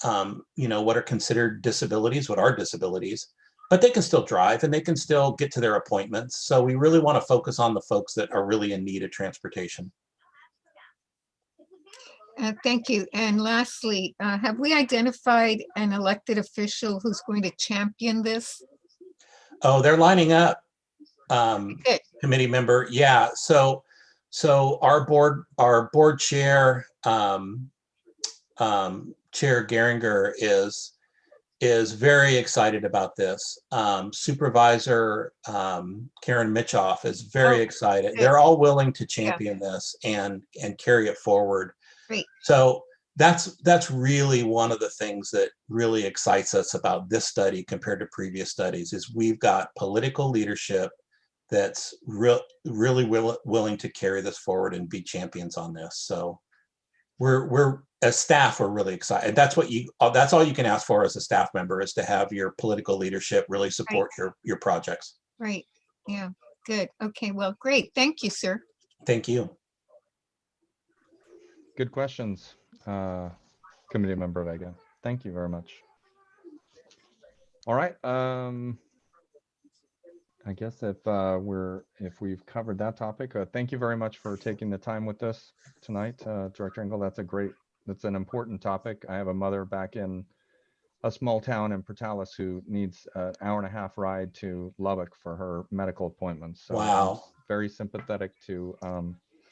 [SPEAKER 8] what are considered disabilities, what are disabilities, but they can still drive and they can still get to their appointments. So we really want to focus on the folks that are really in need of transportation.
[SPEAKER 7] Thank you. And lastly, have we identified an elected official who's going to champion this?
[SPEAKER 8] Oh, they're lining up. Committee member. Yeah. So our board chair, Chair Geringer is very excited about this. Supervisor Karen Mitchoff is very excited. They're all willing to champion this and carry it forward.
[SPEAKER 7] Great.
[SPEAKER 8] So that's really one of the things that really excites us about this study compared to previous studies is we've got political leadership that's really willing to carry this forward and be champions on this. So we're as staff, we're really excited. That's all you can ask for as a staff member is to have your political leadership really support your projects.
[SPEAKER 7] Right. Yeah. Good. Okay. Well, great. Thank you, sir.
[SPEAKER 8] Thank you.
[SPEAKER 2] Good questions, Committee Member Vega. Thank you very much. All right. I guess if we've covered that topic, thank you very much for taking the time with us tonight, Director Engel. That's an important topic. I have a mother back in a small town in Portales who needs an hour-and-a-half ride to Lubbock for her medical appointments. So
[SPEAKER 8] wow.
[SPEAKER 2] I'm very sympathetic to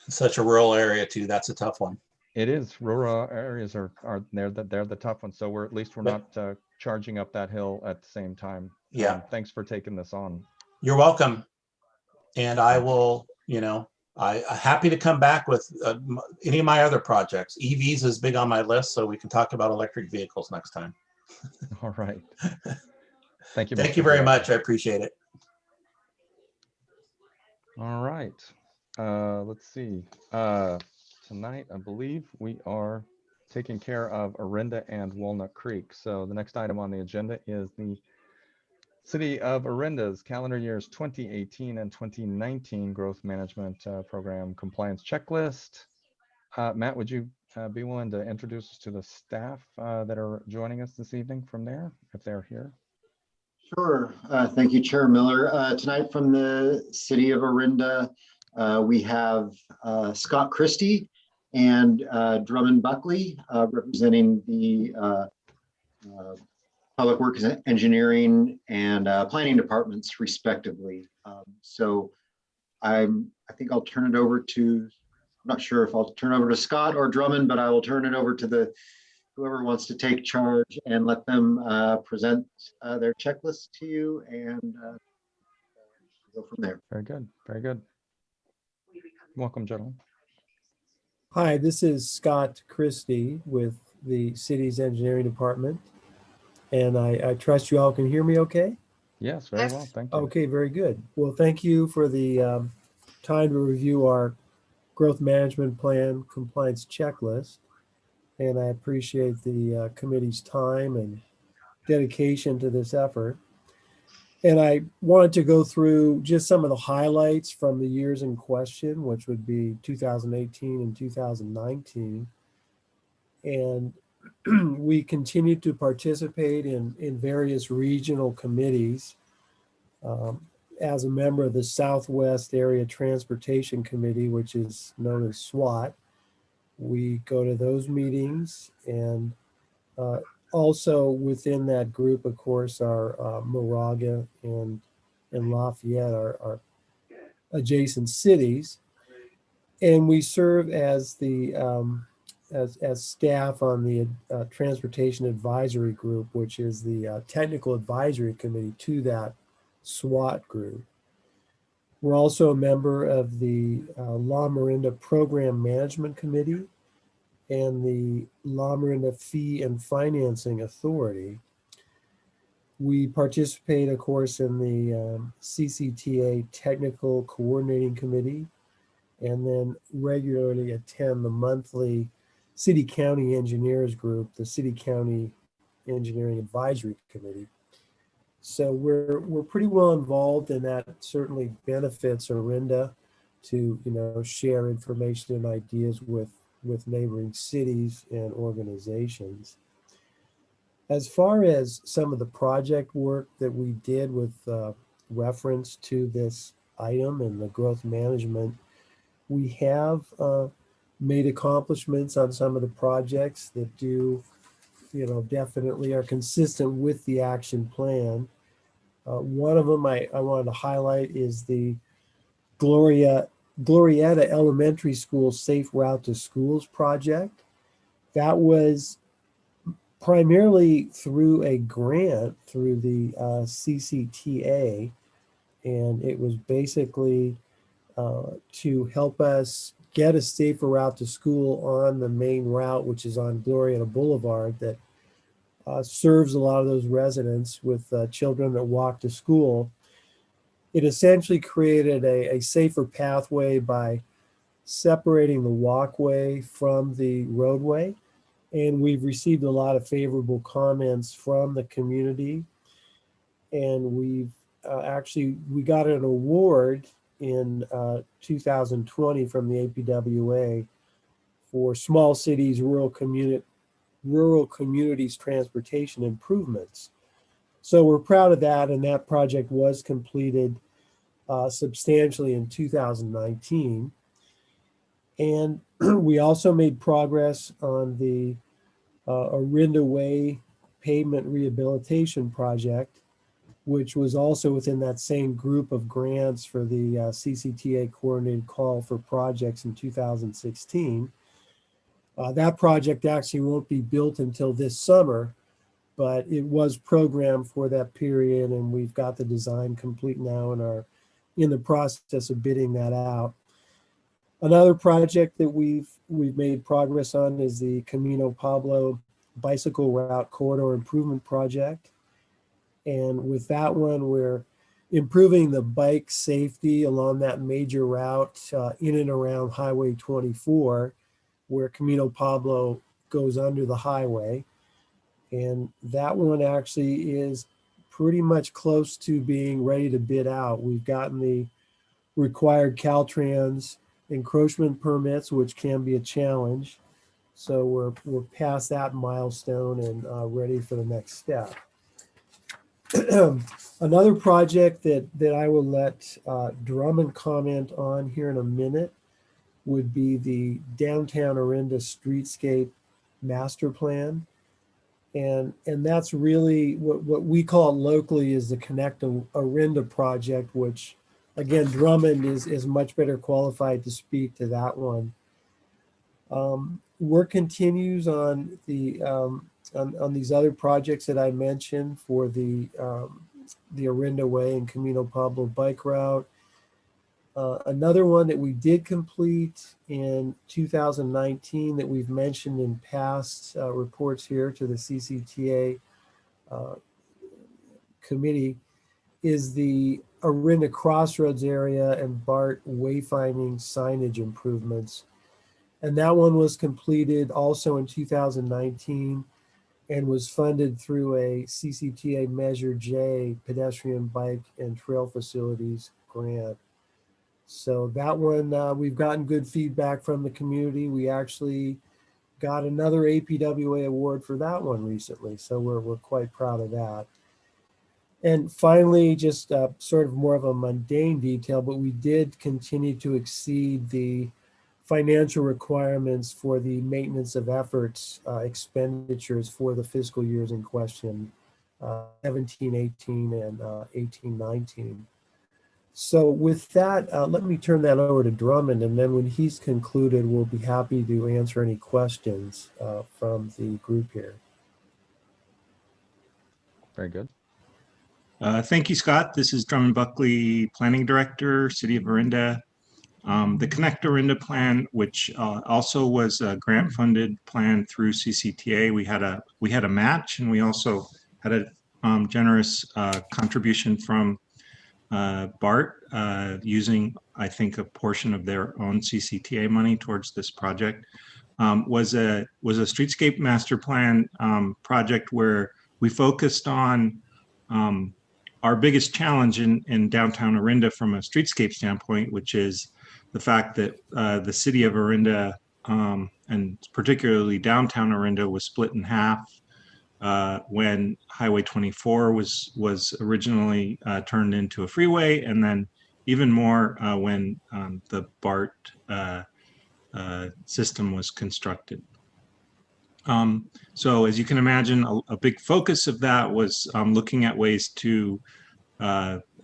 [SPEAKER 8] such a rural area too. That's a tough one.
[SPEAKER 2] It is. Rural areas are they're the tough ones. So we're not charging up that hill at the same time.
[SPEAKER 8] Yeah.
[SPEAKER 2] Thanks for taking this on.
[SPEAKER 8] You're welcome. And I will, I'm happy to come back with any of my other projects. EVs is big on my list, so we can talk about electric vehicles next time.
[SPEAKER 2] All right. Thank you.
[SPEAKER 8] Thank you very much. I appreciate it.
[SPEAKER 2] All right. Let's see. Tonight, I believe we are taking care of Orinda and Walnut Creek. So the next item on the agenda is the City of Orinda's calendar years 2018 and 2019 growth management program compliance checklist. Matt, would you be willing to introduce us to the staff that are joining us this evening from there, if they're here?
[SPEAKER 3] Sure. Thank you, Chair Miller. Tonight from the City of Orinda, we have Scott Christie and Drummond Buckley representing the Public Works Engineering and Planning Departments respectively. So I think I'll turn it over to, I'm not sure if I'll turn over to Scott or Drummond, but I will turn it over to whoever wants to take charge and let them present their checklist to you and go from there.
[SPEAKER 2] Very good. Very good. Welcome, gentlemen.
[SPEAKER 10] Hi, this is Scott Christie with the city's engineering department. And I trust you all can hear me okay?
[SPEAKER 2] Yes, very well. Thank you.
[SPEAKER 10] Okay, very good. Well, thank you for the time to review our growth management plan compliance checklist. And I appreciate the committee's time and dedication to this effort. And I wanted to go through just some of the highlights from the years in question, which would be 2018 and 2019. And we continue to participate in various regional committees. As a member of the Southwest Area Transportation Committee, which is known as SWAT, we go to those meetings, and also within that group, of course, are Moraga and Lafayette are adjacent cities, and we serve as the as staff on the Transportation Advisory Group, which is the technical advisory committee to that SWAT group. We're also a member of the La Miranda Program Management Committee and the La Miranda Fee and Financing Authority. We participate, of course, in the CCTA Technical Coordinating Committee, and then regularly attend the monthly City County Engineers Group, the City County Engineering Advisory Committee. So we're pretty well involved, and that certainly benefits Orinda to share information and ideas with neighboring cities and organizations. As far as some of the project work that we did with reference to this item and the growth management, we have made accomplishments on some of the projects that do, definitely are consistent with the action plan. One of them I wanted to highlight is the Glorietta Elementary School Safe Route to Schools project. That was primarily through a grant through the CCTA, and it was basically to help us get a safer route to school on the main route, which is on Glorietta Boulevard, that serves a lot of those residents with children that walk to school. It essentially created a safer pathway by separating the walkway from the roadway. And we've received a lot of favorable comments from the community. And we've we got an award in 2020 from the APWA for small cities, rural communities transportation improvements. So we're proud of that, and that project was completed substantially in 2019. And we also made progress on the Orinda Way pavement rehabilitation project, which was also within that same group of grants for the CCTA coordinated call for projects in 2016. That project actually won't be built until this summer, but it was programmed for that period, and we've got the design complete now and are in the process of bidding that out. Another project that we've made progress on is the Camino Pablo Bicycle Route Corridor Improvement Project. And with that one, we're improving the bike safety along that major route in and around Highway 24, where Camino Pablo goes under the highway. And that one actually is pretty much close to being ready to bid out. We've gotten the required Caltrans encroachment permits, which can be a challenge. So we're past that milestone and ready for the next step. Another project that I will let Drummond comment on here in a minute would be the downtown Orinda streetscape master plan. And that's really what we call locally is the Connect Orinda project, which again, Drummond is much better qualified to speak to that one. Work continues on the on these other projects that I mentioned for the Orinda Way and Camino Pablo bike route. Another one that we did complete in 2019 that we've mentioned in past reports here to the CCTA committee is the Orinda Crossroads area and BART wayfinding signage improvements. And that one was completed also in 2019 and was funded through a CCTA Measure J pedestrian bike and trail facilities grant. So that one, we've gotten good feedback from the community. We actually got another APWA award for that one recently. So we're quite proud of that. And finally, just sort of more of a mundane detail, but we did continue to exceed the financial requirements for the maintenance of efforts expenditures for the fiscal years in question, 17-18 and 18-19. So with that, let me turn that over to Drummond, and then when he's concluded, we'll be happy to answer any questions from the group here.
[SPEAKER 2] Very good.
[SPEAKER 11] Thank you, Scott. This is Drummond Buckley, Planning Director, City of Orinda. The Connect Orinda plan, which also was a grant-funded plan through CCTA. We had a match, and we also had a generous contribution from BART using, I think, a portion of their own CCTA money towards this project. Was a streetscape master plan project where we focused on our biggest challenge in downtown Orinda from a streetscape standpoint, which is the fact that the city of Orinda, and particularly downtown Orinda, was split in half when Highway 24 was originally turned into a freeway, and then even more when the BART system was constructed. So as you can imagine, a big focus of that was looking at ways to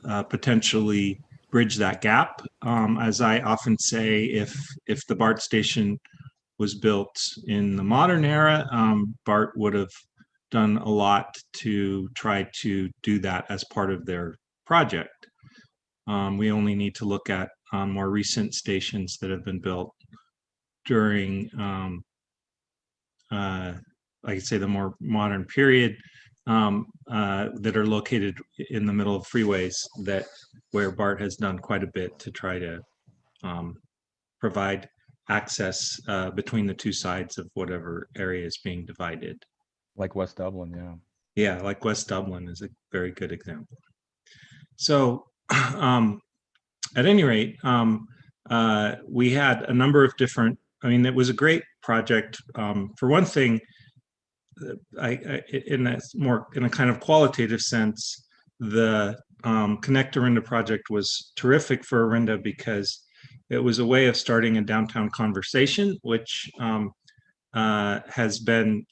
[SPEAKER 11] potentially bridge that gap. As I often say, if the BART station was built in the modern era, BART would have done a lot to try to do that as part of their project. We only need to look at more recent stations that have been built during, like I say, the more modern period, that are located in the middle of freeways, where BART has done quite a bit to try to provide access between the two sides of whatever area is being divided.
[SPEAKER 2] Like West Dublin, yeah.
[SPEAKER 11] Yeah, like West Dublin is a very good example. So at any rate, we had a number of different, I mean, it was a great project. For one thing, in a kind of qualitative sense, the Connect Orinda project was terrific for Orinda because it was a way of starting a downtown conversation, which has been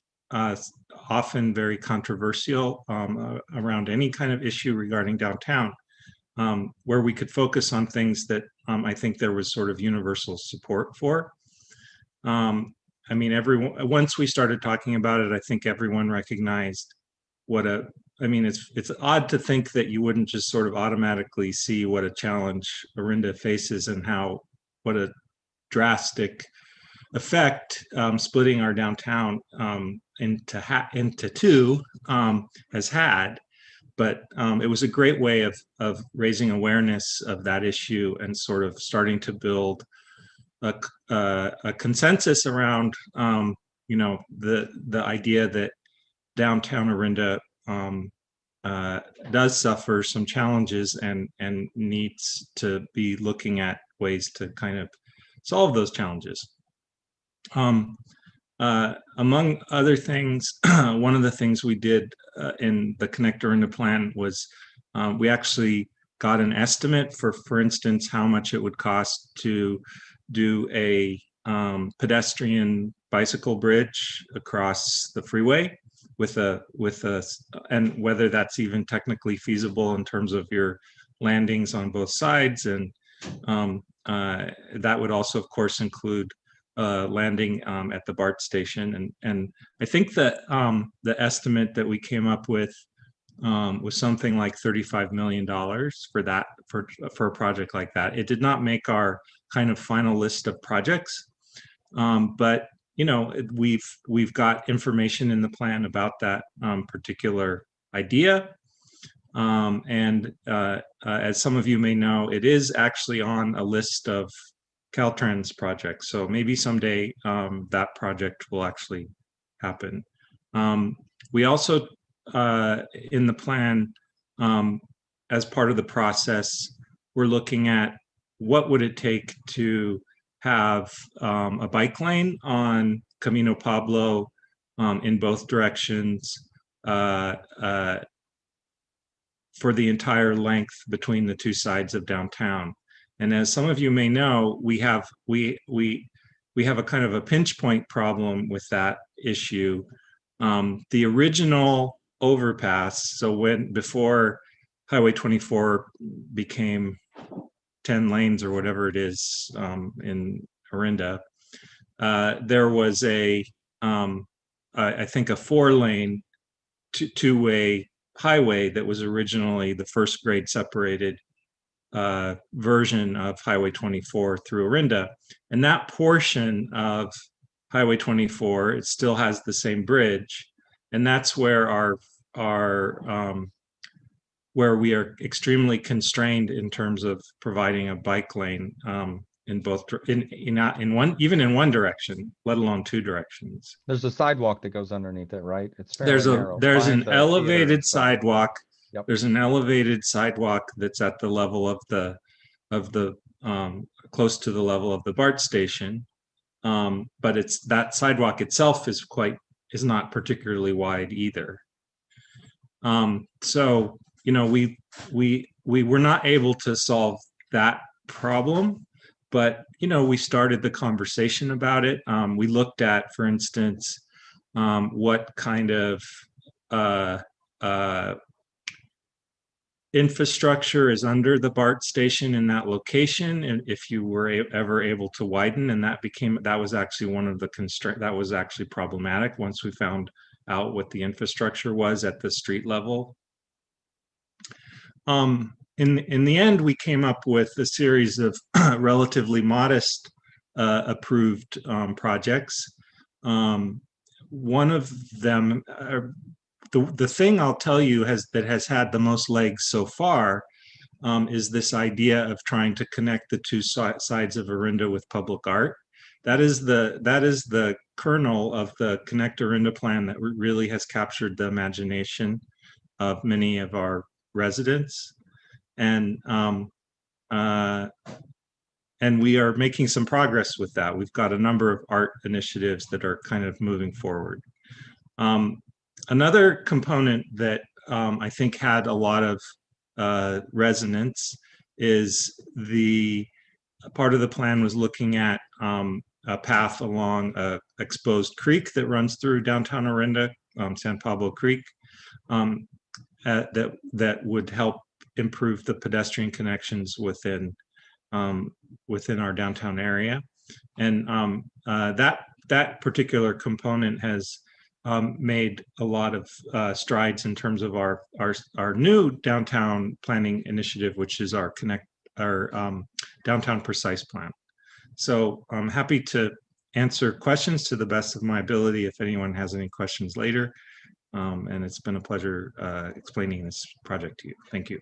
[SPEAKER 11] often very controversial around any kind of issue regarding downtown, where we could focus on things that I think there was sort of universal support for. I mean, once we started talking about it, I think everyone recognized I mean, it's odd to think that you wouldn't just sort of automatically see what a challenge Orinda faces and what a drastic effect splitting our downtown into two has had. But it was a great way of raising awareness of that issue and sort of starting to build a consensus around, the idea that downtown Orinda does suffer some challenges and needs to be looking at ways to kind of solve those challenges. Among other things, one of the things we did in the Connect Orinda plan was we actually got an estimate for instance, how much it would cost to do a pedestrian bicycle bridge across the freeway and whether that's even technically feasible in terms of your landings on both sides. And that would also, of course, include landing at the BART station. And I think that the estimate that we came up with was something like $35 million for that, for a project like that. It did not make our kind of final list of projects, but you know, we've got information in the plan about that particular idea. As some of you may know, it is actually on a list of Caltrans projects. So maybe someday that project will actually happen. We also, in the plan, as part of the process, we're looking at what would it take to have a bike lane on Camino Pablo in both directions for the entire length between the two sides of downtown. And as some of you may know, we have a kind of a pinch point problem with that issue. The original overpass, so before Highway 24 became 10 lanes or whatever it is in Orinda, there was I think a 4-lane two-way highway that was originally the first grade separated version of Highway 24 through Orinda. And that portion of Highway 24, it still has the same bridge. And that's where where we are extremely constrained in terms of providing a bike lane in both, even in one direction, let alone two directions.
[SPEAKER 2] There's a sidewalk that goes underneath it, right? It's fairly
[SPEAKER 11] There's
[SPEAKER 2] narrow.
[SPEAKER 11] an
[SPEAKER 2] Behind the
[SPEAKER 11] elevated
[SPEAKER 2] theater side.
[SPEAKER 11] sidewalk.
[SPEAKER 2] Yep.
[SPEAKER 11] There's an elevated sidewalk that's at the level of the close to the level of the BART station. But that sidewalk itself is not particularly wide either. So, you know, we were not able to solve that problem, but, you know, we started the conversation about it. We looked at, for instance, what kind of infrastructure is under the BART station in that location, and if you were ever able to widen, and that was actually one of the constraints that was actually problematic once we found out what the infrastructure was at the street level. In the end, we came up with a series of relatively modest approved projects. One of them, the thing I'll tell you that has had the most legs so far is this idea of trying to connect the two sides of Orinda with public art. That is the kernel of the Connect Orinda plan that really has captured the imagination of many of our residents. And we are making some progress with that. We've got a number of art initiatives that are kind of moving forward. Another component that I think had a lot of resonance is the part of the plan was looking at a path along a exposed creek that runs through downtown Orinda, San Pablo Creek, that would help improve the pedestrian connections within our downtown area. And that particular component has made a lot of strides in terms of our new downtown planning initiative, which is our downtown precise plan. So I'm happy to answer questions to the best of my ability if anyone has any questions later. And it's been a pleasure explaining this project to you. Thank you.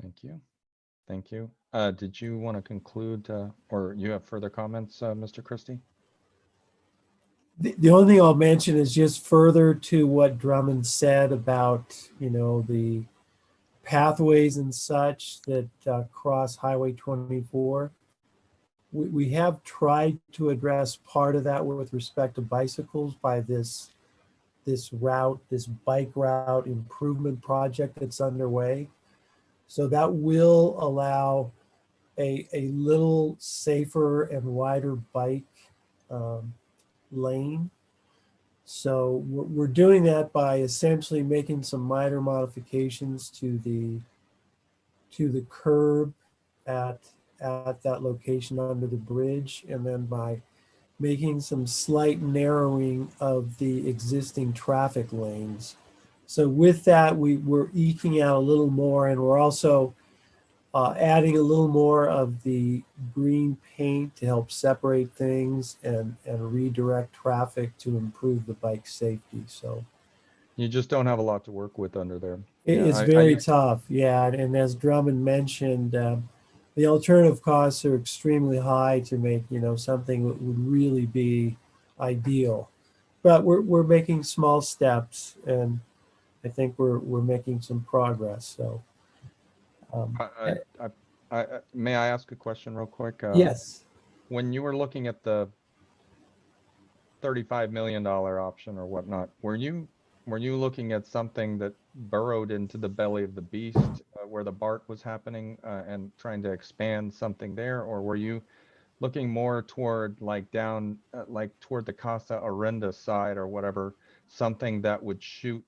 [SPEAKER 2] Thank you. Thank you. Did you want to conclude or you have further comments, Mr. Christie?
[SPEAKER 10] The only thing I'll mention is just further to what Drummond said about, the pathways and such that cross Highway 24. We have tried to address part of that with respect to bicycles by this route, this bike route improvement project that's underway. So that will allow a little safer and wider bike lane. So we're doing that by essentially making some minor modifications to the curb at that location under the bridge, and then by making some slight narrowing of the existing traffic lanes. So with that, we're eking out a little more, and we're also adding a little more of the green paint to help separate things and redirect traffic to improve the bike safety. So
[SPEAKER 2] You just don't have a lot to work with under there.
[SPEAKER 10] it's very tough. Yeah. And as Drummond mentioned, the alternative costs are extremely high to make, something that would really be ideal. But we're making small steps, and I think we're making some progress. So
[SPEAKER 2] may I ask a question real quick?
[SPEAKER 10] yes.
[SPEAKER 2] When you were looking at the $35 million option or whatnot, were you looking at something that burrowed into the belly of the beast where the BART was happening and trying to expand something there? Or were you looking more toward like down, like toward the Casa Arenda side or whatever, something that would shoot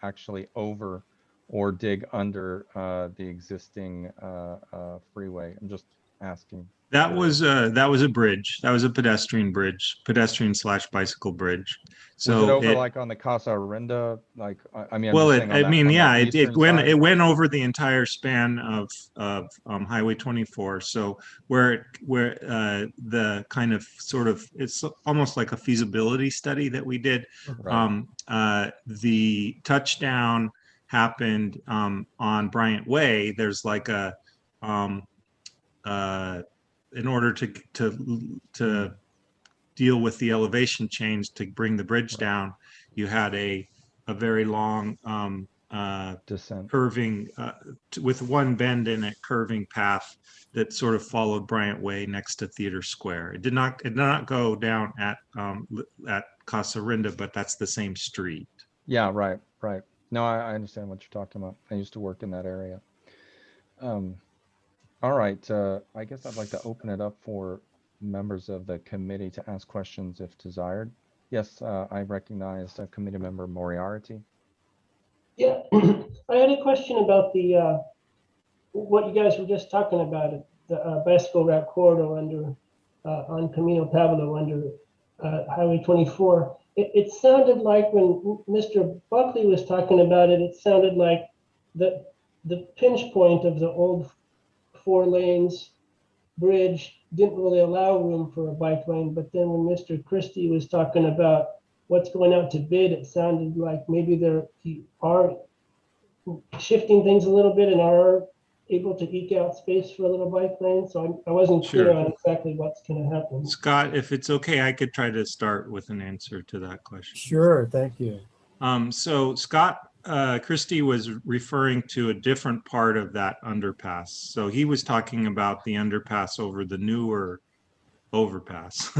[SPEAKER 2] actually over or dig under the existing freeway? I'm just asking.
[SPEAKER 11] That was a bridge. That was a pedestrian bridge, pedestrian/bicycle bridge. So
[SPEAKER 2] was it over like on the Casa Arenda? Like, I mean, I'm
[SPEAKER 11] well,
[SPEAKER 2] just saying
[SPEAKER 11] it went over the entire span of Highway 24. So where the kind of sort of, it's almost like a feasibility study that we did.
[SPEAKER 2] Right.
[SPEAKER 11] The touchdown happened on Bryant Way. There's like a in order to deal with the elevation change to bring the bridge down, you had a very long
[SPEAKER 2] descent,
[SPEAKER 11] curving with one bend in it, curving path that sort of followed Bryant Way next to Theater Square. It did not go down at Casa Arenda, but that's the same street.
[SPEAKER 2] Yeah, right. No, I understand what you're talking about. I used to work in that area. All right, I guess I'd like to open it up for members of the committee to ask questions if desired. Yes, I recognize Committee Member Moriarty.
[SPEAKER 5] Yeah, I had a question about the what you guys were just talking about, the bicycle route corridor under on Camino Pablo under Highway 24. It sounded like when Mr. Buckley was talking about it, it sounded like the pinch point of the old 4 lanes bridge didn't really allow room for a bike lane. But then when Mr. Christie was talking about what's going out to bid, it sounded like maybe they are shifting things a little bit and are able to eke out space for a little bike lane. So I wasn't clear on exactly what's going to happen.
[SPEAKER 11] Scott, if it's okay, I could try to start with an answer to that question.
[SPEAKER 10] Sure, thank you.
[SPEAKER 11] So Scott Christie was referring to a different part of that underpass. So he was talking about the underpass over the newer overpass,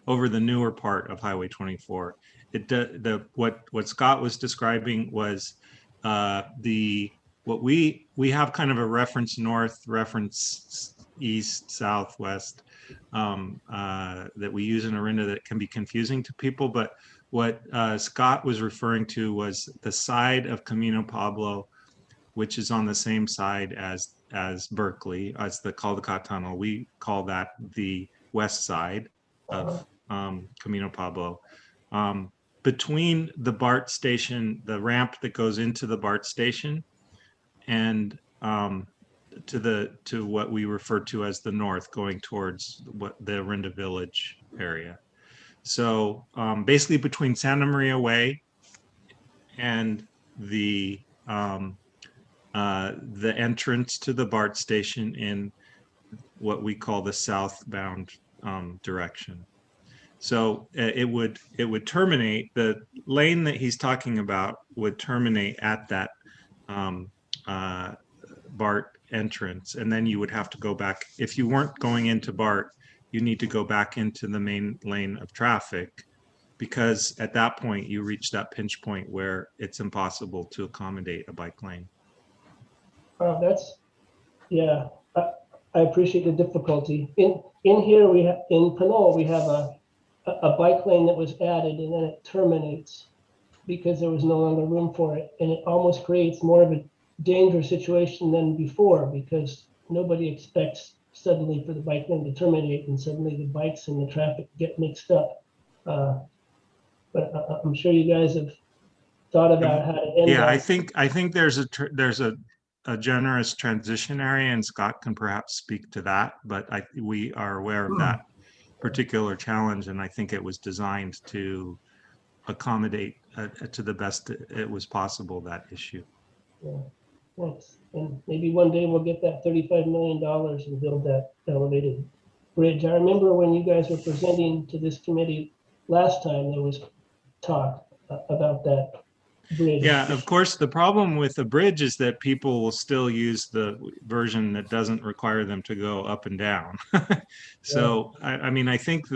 [SPEAKER 11] over the newer part of Highway 24. What Scott was describing was what we have kind of a reference north, reference east, south, west that we use in Orinda that can be confusing to people. But what Scott was referring to was the side of Camino Pablo, which is on the same side as Berkeley, as the Caldecott Tunnel. We call that the west side of Camino Pablo. Between the BART station, the ramp that goes into the BART station, and to what we refer to as the north, going towards the Orinda Village area. So basically between Santa Maria Way and the entrance to the BART station in what we call the southbound direction. So it would terminate, the lane that he's talking about would terminate at that um, BART entrance, and then you would have to go back. If you weren't going into BART, you need to go back into the main lane of traffic, because at that point you reach that pinch point where it's impossible to accommodate a bike lane.
[SPEAKER 5] That's, yeah, I appreciate the difficulty. In here, we have, in Pinole, we have a bike lane that was added and then it terminates because there was no longer room for it. And it almost creates more of a dangerous situation than before, because nobody expects suddenly for the bike lane to terminate and suddenly the bikes and the traffic get mixed up. But I'm sure you guys have thought about how to end
[SPEAKER 11] Yeah,
[SPEAKER 5] that.
[SPEAKER 11] I think there's a generous transition area, and Scott can perhaps speak to that, but we are aware of that particular challenge, and I think it was designed to accommodate to the best it was possible that issue.
[SPEAKER 5] Yeah, thanks. And maybe one day we'll get that $35 million and build that elevated bridge. I remember when you guys were presenting to this committee last time, there was talk about that bridge.
[SPEAKER 11] Yeah, of course, the problem with the bridge is that people will still use the version that doesn't require them to go up and down. So, I mean, I think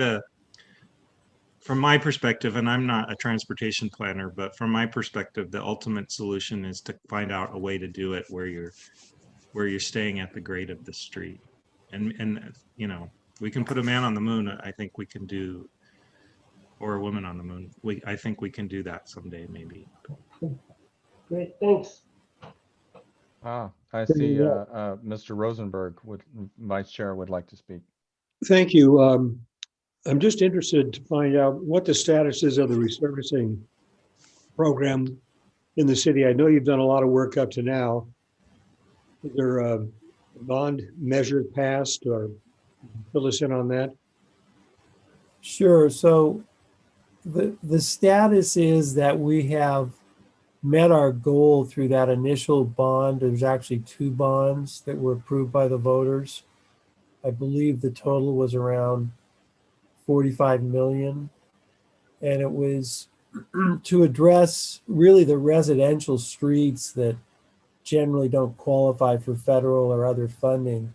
[SPEAKER 11] from my perspective, and I'm not a transportation planner, but from my perspective, the ultimate solution is to find out a way to do it where you're staying at the grade of the street. And you know, we can put a man on the moon. I think we can do, or a woman on the moon. I think we can do that someday, maybe.
[SPEAKER 5] Great, thanks.
[SPEAKER 2] I see Mr. Rosenberg, Vice Chair, would like to speak.
[SPEAKER 12] Thank you. I'm just interested to find out what the status is of the resurfacing program in the city. I know you've done a lot of work up to now. Is there a bond measure passed, or fill us in on that?
[SPEAKER 10] Sure. So the status is that we have met our goal through that initial bond. There's actually 2 bonds that were approved by the voters. I believe the total was around 45 million. And it was to address really the residential streets that generally don't qualify for federal or other funding.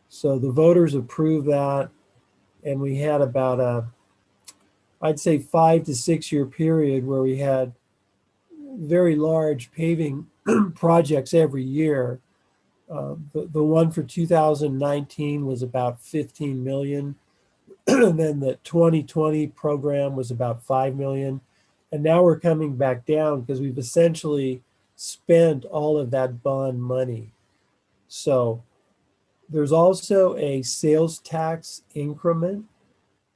[SPEAKER 10] So the voters approved that, and we had about I'd say 5 to 6 year period where we had very large paving projects every year. The one for 2019 was about 15 million. And then the 2020 program was about 5 million. And now we're coming back down because we've essentially spent all of that bond money. So there's also a sales tax increment,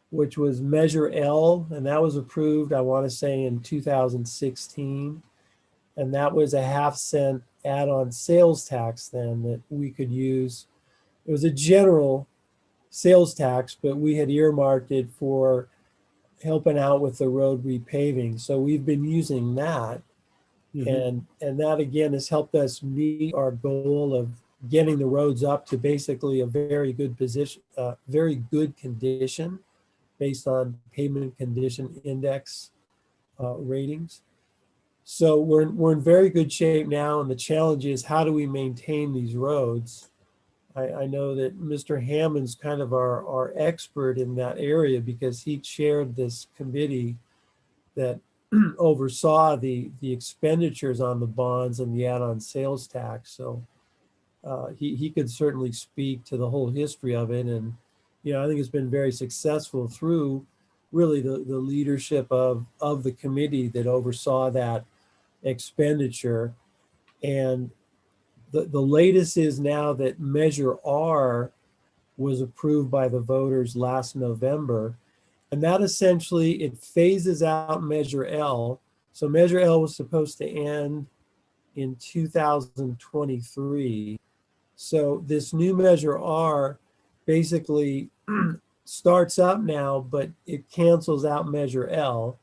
[SPEAKER 10] which was Measure L, and that was approved, I want to say, in 2016. And that was a 1/2 cent add-on sales tax then that we could use. It was a general sales tax, but we had earmarked it for helping out with the road repaving. So we've been using that. And that again has helped us meet our goal of getting the roads up to basically a very good position, very good condition based on pavement condition index ratings. So we're in very good shape now, and the challenge is how do we maintain these roads? I know that Mr. Hammond's kind of our expert in that area because he chaired this committee that oversaw the expenditures on the bonds and the add-on sales tax. So he could certainly speak to the whole history of it. And, you know, I think it's been very successful through really the leadership of the committee that oversaw that expenditure. And the latest is now that Measure R was approved by the voters last November. And that essentially, it phases out Measure L. So Measure L was supposed to end in 2023. So this new Measure R basically starts up now, but it cancels out Measure L.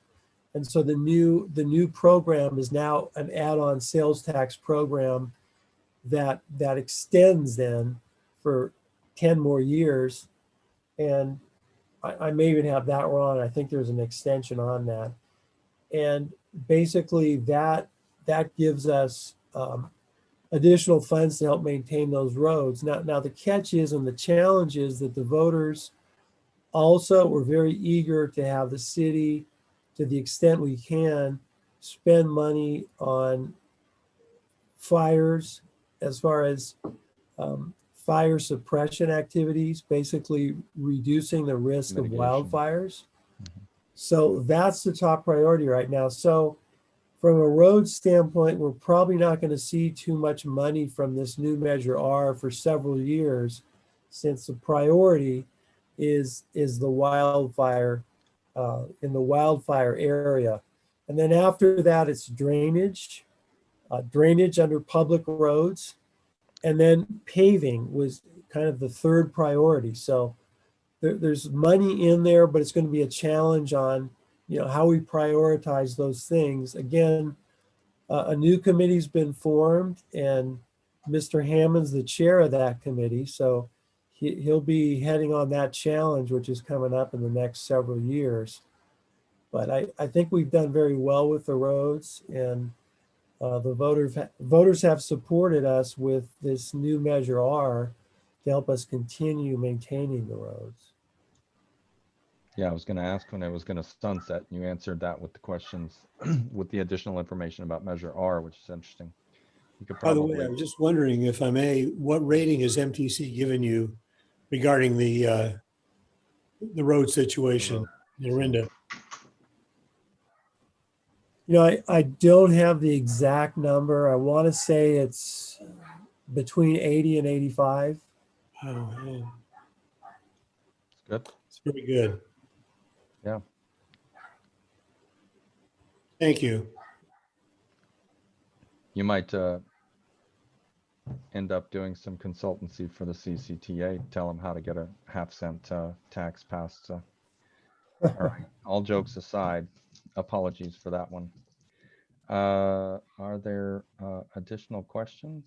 [SPEAKER 10] And so the new program is now an add-on sales tax program that extends then for 10 more years. And I may even have that wrong. I think there's an extension on that. And basically that gives us additional funds to help maintain those roads. Now the catch is, and the challenge is that the voters also were very eager to have the city, to the extent we can, spend money on fires as far as fire suppression activities, basically reducing the risk of
[SPEAKER 2] Mitigation.
[SPEAKER 10] wildfires. So that's the top priority right now. So from a road standpoint, we're probably not going to see too much money from this new Measure R for several years, since the priority is the wildfire in the wildfire area. And then after that, it's drainage, drainage under public roads, and then paving was kind of the third priority. So there's money in there, but it's going to be a challenge on, you know, how we prioritize those things. Again, a new committee's been formed, and Mr. Hammond's the chair of that committee. So he'll be heading on that challenge, which is coming up in the next several years. But I think we've done very well with the roads, and the voters have supported us with this new Measure R to help us continue maintaining the roads.
[SPEAKER 2] Yeah, I was going to ask when it was going to sunset, and you answered that with the questions, with the additional information about Measure R, which is interesting. You could
[SPEAKER 12] By the
[SPEAKER 2] probably,
[SPEAKER 12] way, I was just wondering, if I may, what rating has MTC given you regarding the road situation in Orinda?
[SPEAKER 10] You know, I don't have the exact number. I want to say it's between 80 and 85.
[SPEAKER 12] Oh, yeah.
[SPEAKER 2] good.
[SPEAKER 12] It's very good.
[SPEAKER 2] Yeah.
[SPEAKER 12] Thank you.
[SPEAKER 2] You might end up doing some consultancy for the CCTA, tell them how to get a half-cent tax passed. All right, all jokes aside, apologies for that one. Are there additional questions?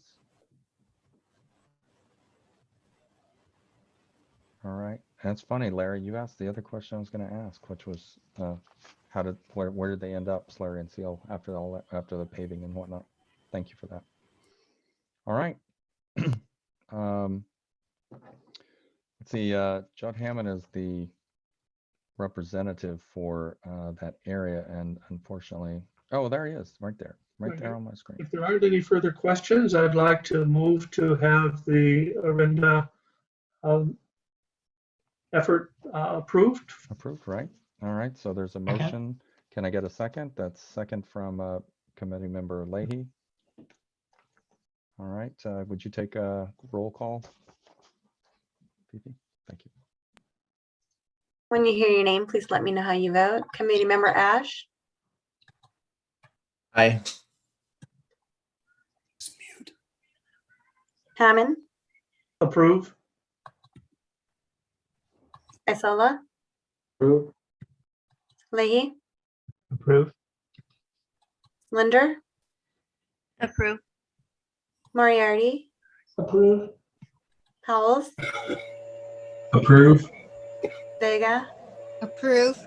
[SPEAKER 2] All right, that's funny, Larry. You asked the other question I was going to ask, which was where did they end up, Slurry and Seal, after after the paving and whatnot? Thank you for that. All right. Let's see. Judd Hammond is the representative for that area, and unfortunately, oh, there he is, right there on my screen.
[SPEAKER 13] If there aren't any further questions, I'd like to move to have the Orinda effort approved.
[SPEAKER 2] Approved, right? All right, so there's a motion. Can I get a second? That's second from Committee Member Leahy. All right, would you take a roll call, Fifi? Thank you.
[SPEAKER 1] When you hear your name, please let me know how you vote. Committee Member Ash,
[SPEAKER 14] Aye.
[SPEAKER 1] Hammond,
[SPEAKER 13] Approve.
[SPEAKER 1] Isola,
[SPEAKER 14] Approve.
[SPEAKER 1] Leahy,
[SPEAKER 13] Approve.
[SPEAKER 1] Linder,
[SPEAKER 6] Approve.
[SPEAKER 1] Moriarty,
[SPEAKER 5] Approve.
[SPEAKER 1] Powles,
[SPEAKER 13] Approve.
[SPEAKER 1] Vega,
[SPEAKER 7] Approve.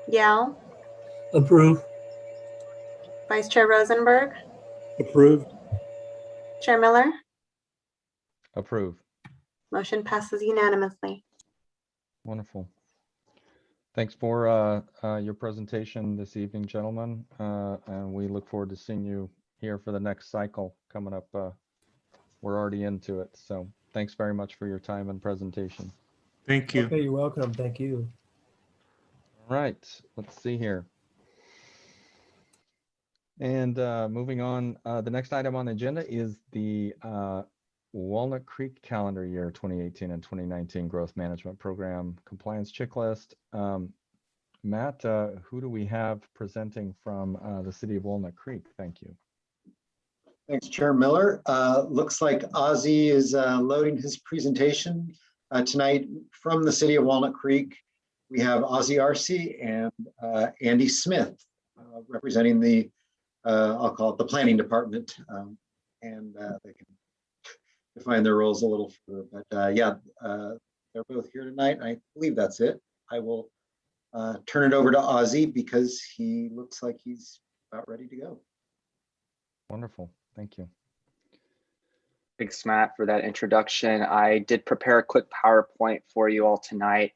[SPEAKER 1] Yao,
[SPEAKER 12] Approve.
[SPEAKER 1] Vice Chair Rosenberg,
[SPEAKER 12] Approved.
[SPEAKER 1] Chair Miller.
[SPEAKER 2] Approve.
[SPEAKER 1] Motion passes unanimously.
[SPEAKER 2] Wonderful. Thanks for your presentation this evening, gentlemen. And we look forward to seeing you here for the next cycle coming up. We're already into it. So thanks very much for your time and presentation.
[SPEAKER 11] Thank you.
[SPEAKER 10] Okay, you're welcome. Thank you.
[SPEAKER 2] All right, let's see here. And moving on, the next item on the agenda is the Walnut Creek calendar year 2018 and 2019 growth management program compliance checklist. Matt, who do we have presenting from the city of Walnut Creek? Thank you.
[SPEAKER 3] Thanks, Chair Miller. Looks like Ozzy is loading his presentation tonight from the city of Walnut Creek. We have Ozzy Arce and Andy Smith representing the, I'll call it the planning department, and they can define their roles a little further. But yeah, they're both here tonight. I believe that's it. I will turn it over to Ozzy because he looks like he's about ready to go.
[SPEAKER 2] Wonderful. Thank you.
[SPEAKER 14] Thanks, Matt, for that introduction. I did prepare a quick PowerPoint for you all tonight.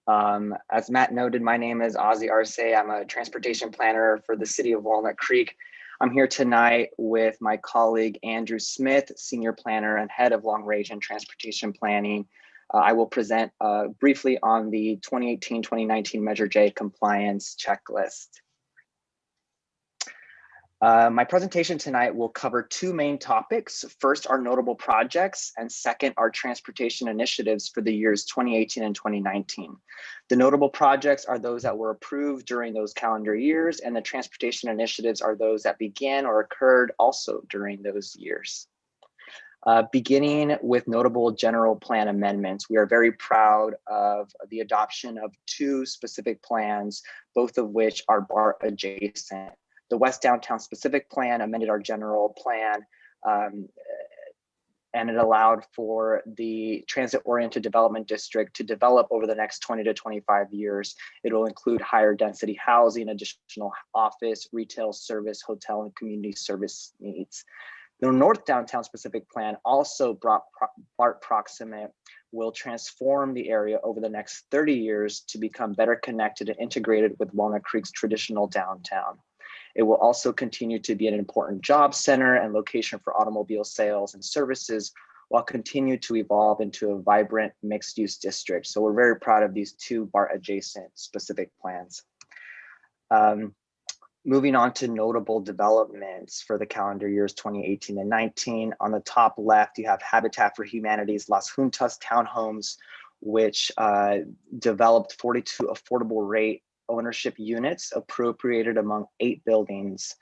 [SPEAKER 14] As Matt noted, my name is Ozzy Arce. I'm a transportation planner for the city of Walnut Creek. I'm here tonight with my colleague, Andrew Smith, senior planner and head of long range and transportation planning. I will present briefly on the 2018-2019 Measure J compliance checklist. My presentation tonight will cover two main topics. First, our notable projects, and second, our transportation initiatives for the years 2018 and 2019. The notable projects are those that were approved during those calendar years, and the transportation initiatives are those that began or occurred also during those years. Beginning with notable general plan amendments, we are very proud of the adoption of two specific plans, both of which are BART adjacent. The West Downtown Specific Plan amended our general plan, and it allowed for the transit-oriented development district to develop over the next 20 to 25 years. It will include higher density housing, additional office, retail, service, hotel, and community service needs. The North Downtown Specific Plan, also brought BART proximate, will transform the area over the next 30 years to become better connected and integrated with Walnut Creek's traditional downtown. It will also continue to be an important job center and location for automobile sales and services, while continue to evolve into a vibrant mixed-use district. So we're very proud of these two BART adjacent specific plans. Moving on to notable developments for the calendar years 2018 and 19. On the top left, you have Habitat for Humanity's Las Juntas townhomes, which developed 42 affordable rate ownership units appropriated among 8 buildings.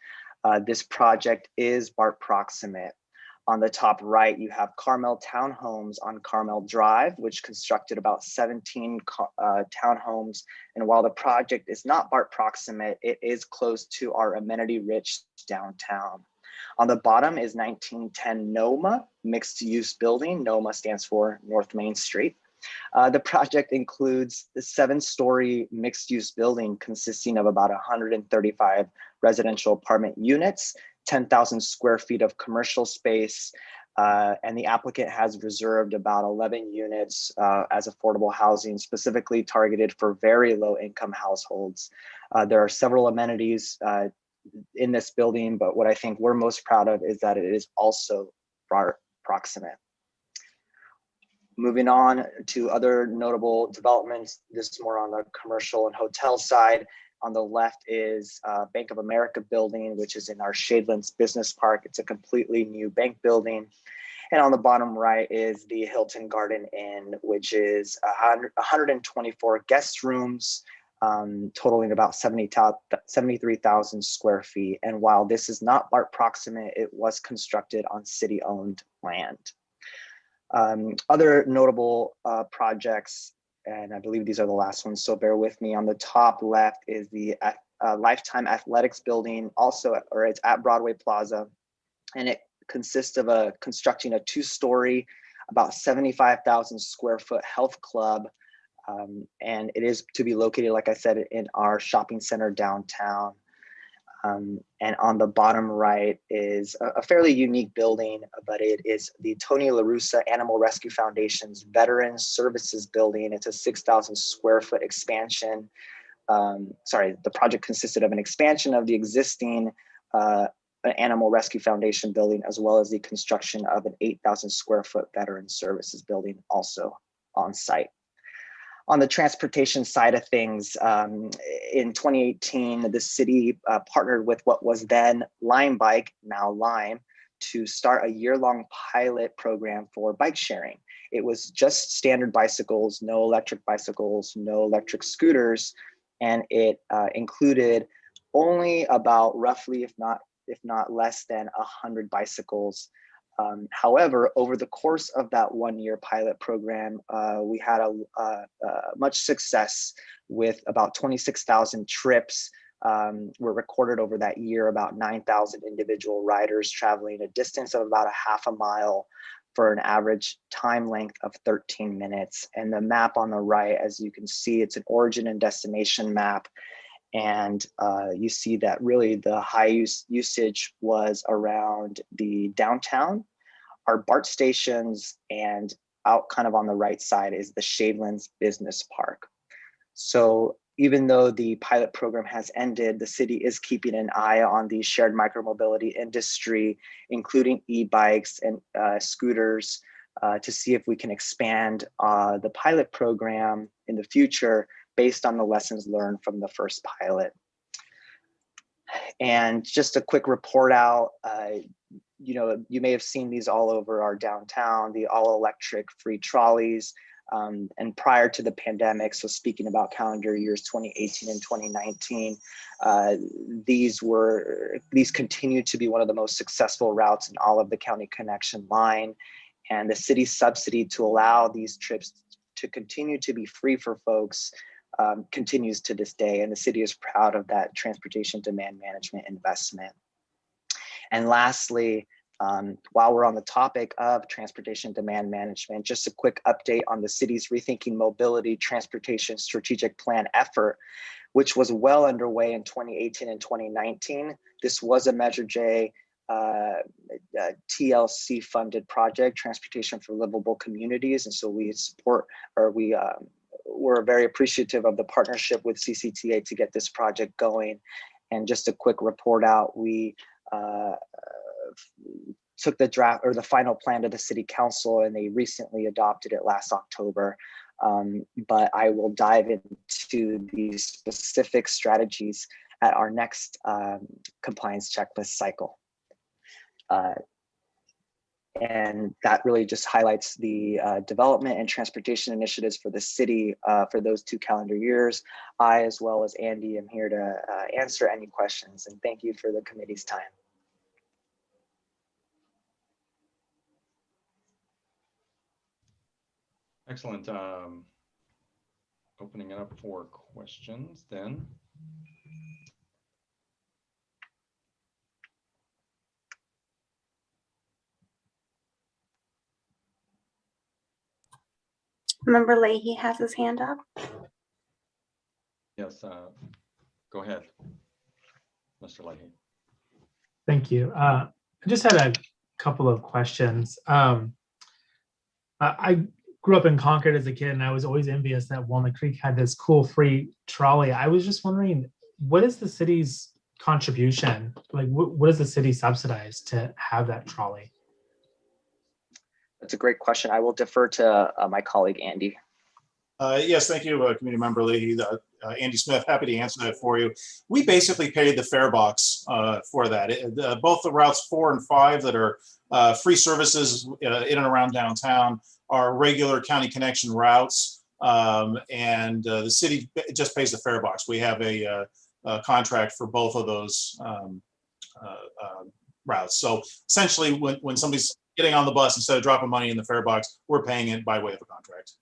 [SPEAKER 14] This project is BART proximate. On the top right, you have Carmel Townhomes on Carmel Drive, which constructed about 17 townhomes. And while the project is not BART proximate, it is close to our amenity-rich downtown. On the bottom is 1910 NOMA, mixed use building. NOMA stands for North Main Street. The project includes the 7-story mixed-use building consisting of about 135 residential apartment units, 10,000 square feet of commercial space, and the applicant has reserved about 11 units as affordable housing, specifically targeted for very low-income households. There are several amenities in this building, but what I think we're most proud of is that it is also BART proximate. Moving on to other notable developments, this is more on the commercial and hotel side. On the left is Bank of America building, which is in our Shadelands Business Park. It's a completely new bank building. And on the bottom right is the Hilton Garden Inn, which is 124 guest rooms, totaling about 73,000 square feet. And while this is not BART proximate, it was constructed on city-owned land. Other notable projects, and I believe these are the last ones, so bear with me. On the top left is the Lifetime Athletics building, it's at Broadway Plaza, and it consists of constructing a 2-story, about 75,000 square foot health club, and it is to be located, like I said, in our shopping center downtown. And on the bottom right is a fairly unique building, but it is the Tony La Russa Animal Rescue Foundation's Veterans Services building. It's a 6,000 square foot expansion. The project consisted of an expansion of the existing Animal Rescue Foundation building, as well as the construction of an 8,000 square foot Veterans Services building also on site. On the transportation side of things, in 2018, the city partnered with what was then Lime Bike, now Lime, to start a year-long pilot program for bike sharing. It was just standard bicycles, no electric bicycles, no electric scooters, and it included only about roughly, if not less than 100 bicycles. However, over the course of that 1-year pilot program, we had much success with about 26,000 trips were recorded over that year, about 9,000 individual riders traveling a distance of about a half a mile for an average time length of 13 minutes. And the map on the right, as you can see, it's an origin and destination map. And you see that really the high usage was around the downtown, our BART stations, and out kind of on the right side is the Shadelands Business Park. So even though the pilot program has ended, the city is keeping an eye on the shared micromobility industry, including e-bikes and scooters, to see if we can expand the pilot program in the future based on the lessons learned from the first pilot. And just a quick report out, you may have seen these all over our downtown, the all electric free trolleys. And prior to the pandemic, so speaking about calendar years 2018 and 2019, these continue to be one of the most successful routes in all of the County Connection line. And the city's subsidy to allow these trips to continue to be free for folks continues to this day. And the city is proud of that transportation demand management investment. And lastly, while we're on the topic of transportation demand management, just a quick update on the city's Rethinking Mobility Transportation Strategic Plan effort, which was well underway in 2018 and 2019. This was a Measure J TLC funded project, Transportation for Livable Communities. And so we support, or we're very appreciative of the partnership with CCTA to get this project going. And just a quick report out, we took the draft or the final plan to the city council, and they recently adopted it last October. But I will dive into these specific strategies at our next compliance checklist cycle. And that really just highlights the development and transportation initiatives for the city for those 2 calendar years. I, as well as Andy, am here to answer any questions, and thank you for the committee's time.
[SPEAKER 2] Excellent. Opening it up for questions then.
[SPEAKER 1] Member Leahy has his hand up.
[SPEAKER 2] Yes, go ahead, Mr. Leahy.
[SPEAKER 15] Thank you. I just had a couple of questions. I grew up in Concord as a kid, and I was always envious that Walnut Creek had this cool free trolley. I was just wondering, what is the city's contribution? Like, what does the city subsidize to have that trolley?
[SPEAKER 14] That's a great question. I will defer to my colleague, Andy.
[SPEAKER 16] Yes, thank you, Committee Member Leahy. Andy Smith, happy to answer that for you. We basically paid the fare box for that. Both the routes 4 and 5 that are free services in and around downtown are regular County Connection routes, and the city just pays the fare box. We have a contract for both of those routes. So essentially, when somebody's getting on the bus, instead of dropping money in the fare box, we're paying it by way of a contract.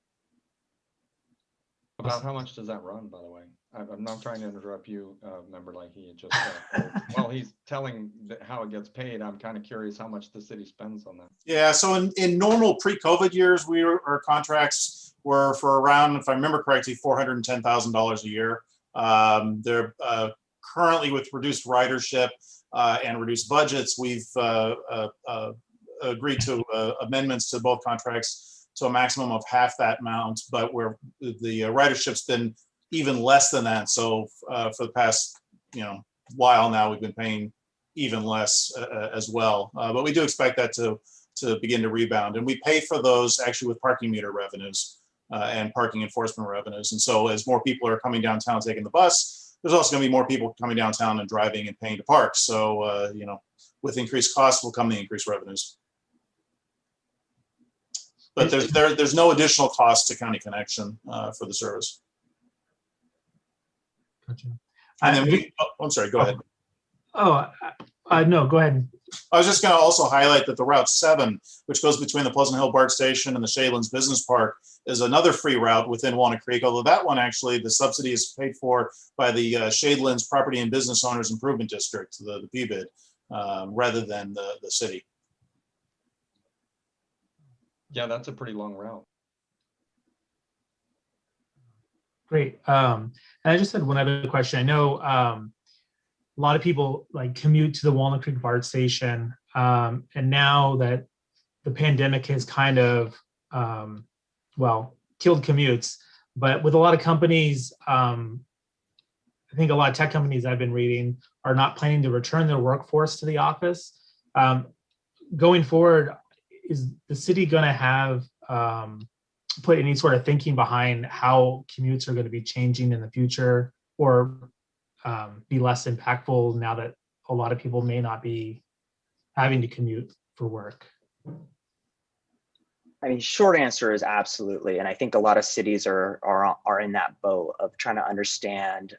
[SPEAKER 2] About how much does that run, by the way? I'm not trying to interrupt you, Member Leahy. It just while he's telling how it gets paid, I'm kind of curious how much the city spends on that.
[SPEAKER 16] Yeah, so in normal pre-COVID years, our contracts were for around, if I remember correctly, $410,000 a year. They're currently, with reduced ridership and reduced budgets, we've agreed to amendments to both contracts to a maximum of half that amount, but where the ridership's been even less than that. So for the past while now, we've been paying even less as well. But we do expect that to begin to rebound, and we pay for those actually with parking meter revenues and parking enforcement revenues. And so as more people are coming downtown taking the bus, there's also going to be more people coming downtown and driving and paying to park. So with increased costs will come the increased revenues. But there's no additional cost to County Connection for the service.
[SPEAKER 15] Gotcha.
[SPEAKER 16] And then I'm sorry, go ahead.
[SPEAKER 15] No, go ahead.
[SPEAKER 16] I was just going to also highlight that the Route 7, which goes between the Pleasant Hill BART Station and the Shadelands Business Park, is another free route within Walnut Creek, although that one actually, the subsidy is paid for by the Shadelands Property and Business Owners Improvement District, the PBID, rather than the city.
[SPEAKER 2] Yeah, that's a pretty long route.
[SPEAKER 15] Great. And I just had one other question. I know a lot of people like commute to the Walnut Creek BART station. And now that the pandemic has kind of, well, killed commutes, but with a lot of companies, I think a lot of tech companies I've been reading are not planning to return their workforce to the office. Going forward, is the city going to have put any sort of thinking behind how commutes are going to be changing in the future, or be less impactful now that a lot of people may not be having to commute for work?
[SPEAKER 14] I mean, short answer is absolutely, and I think a lot of cities are in that boat of trying to understand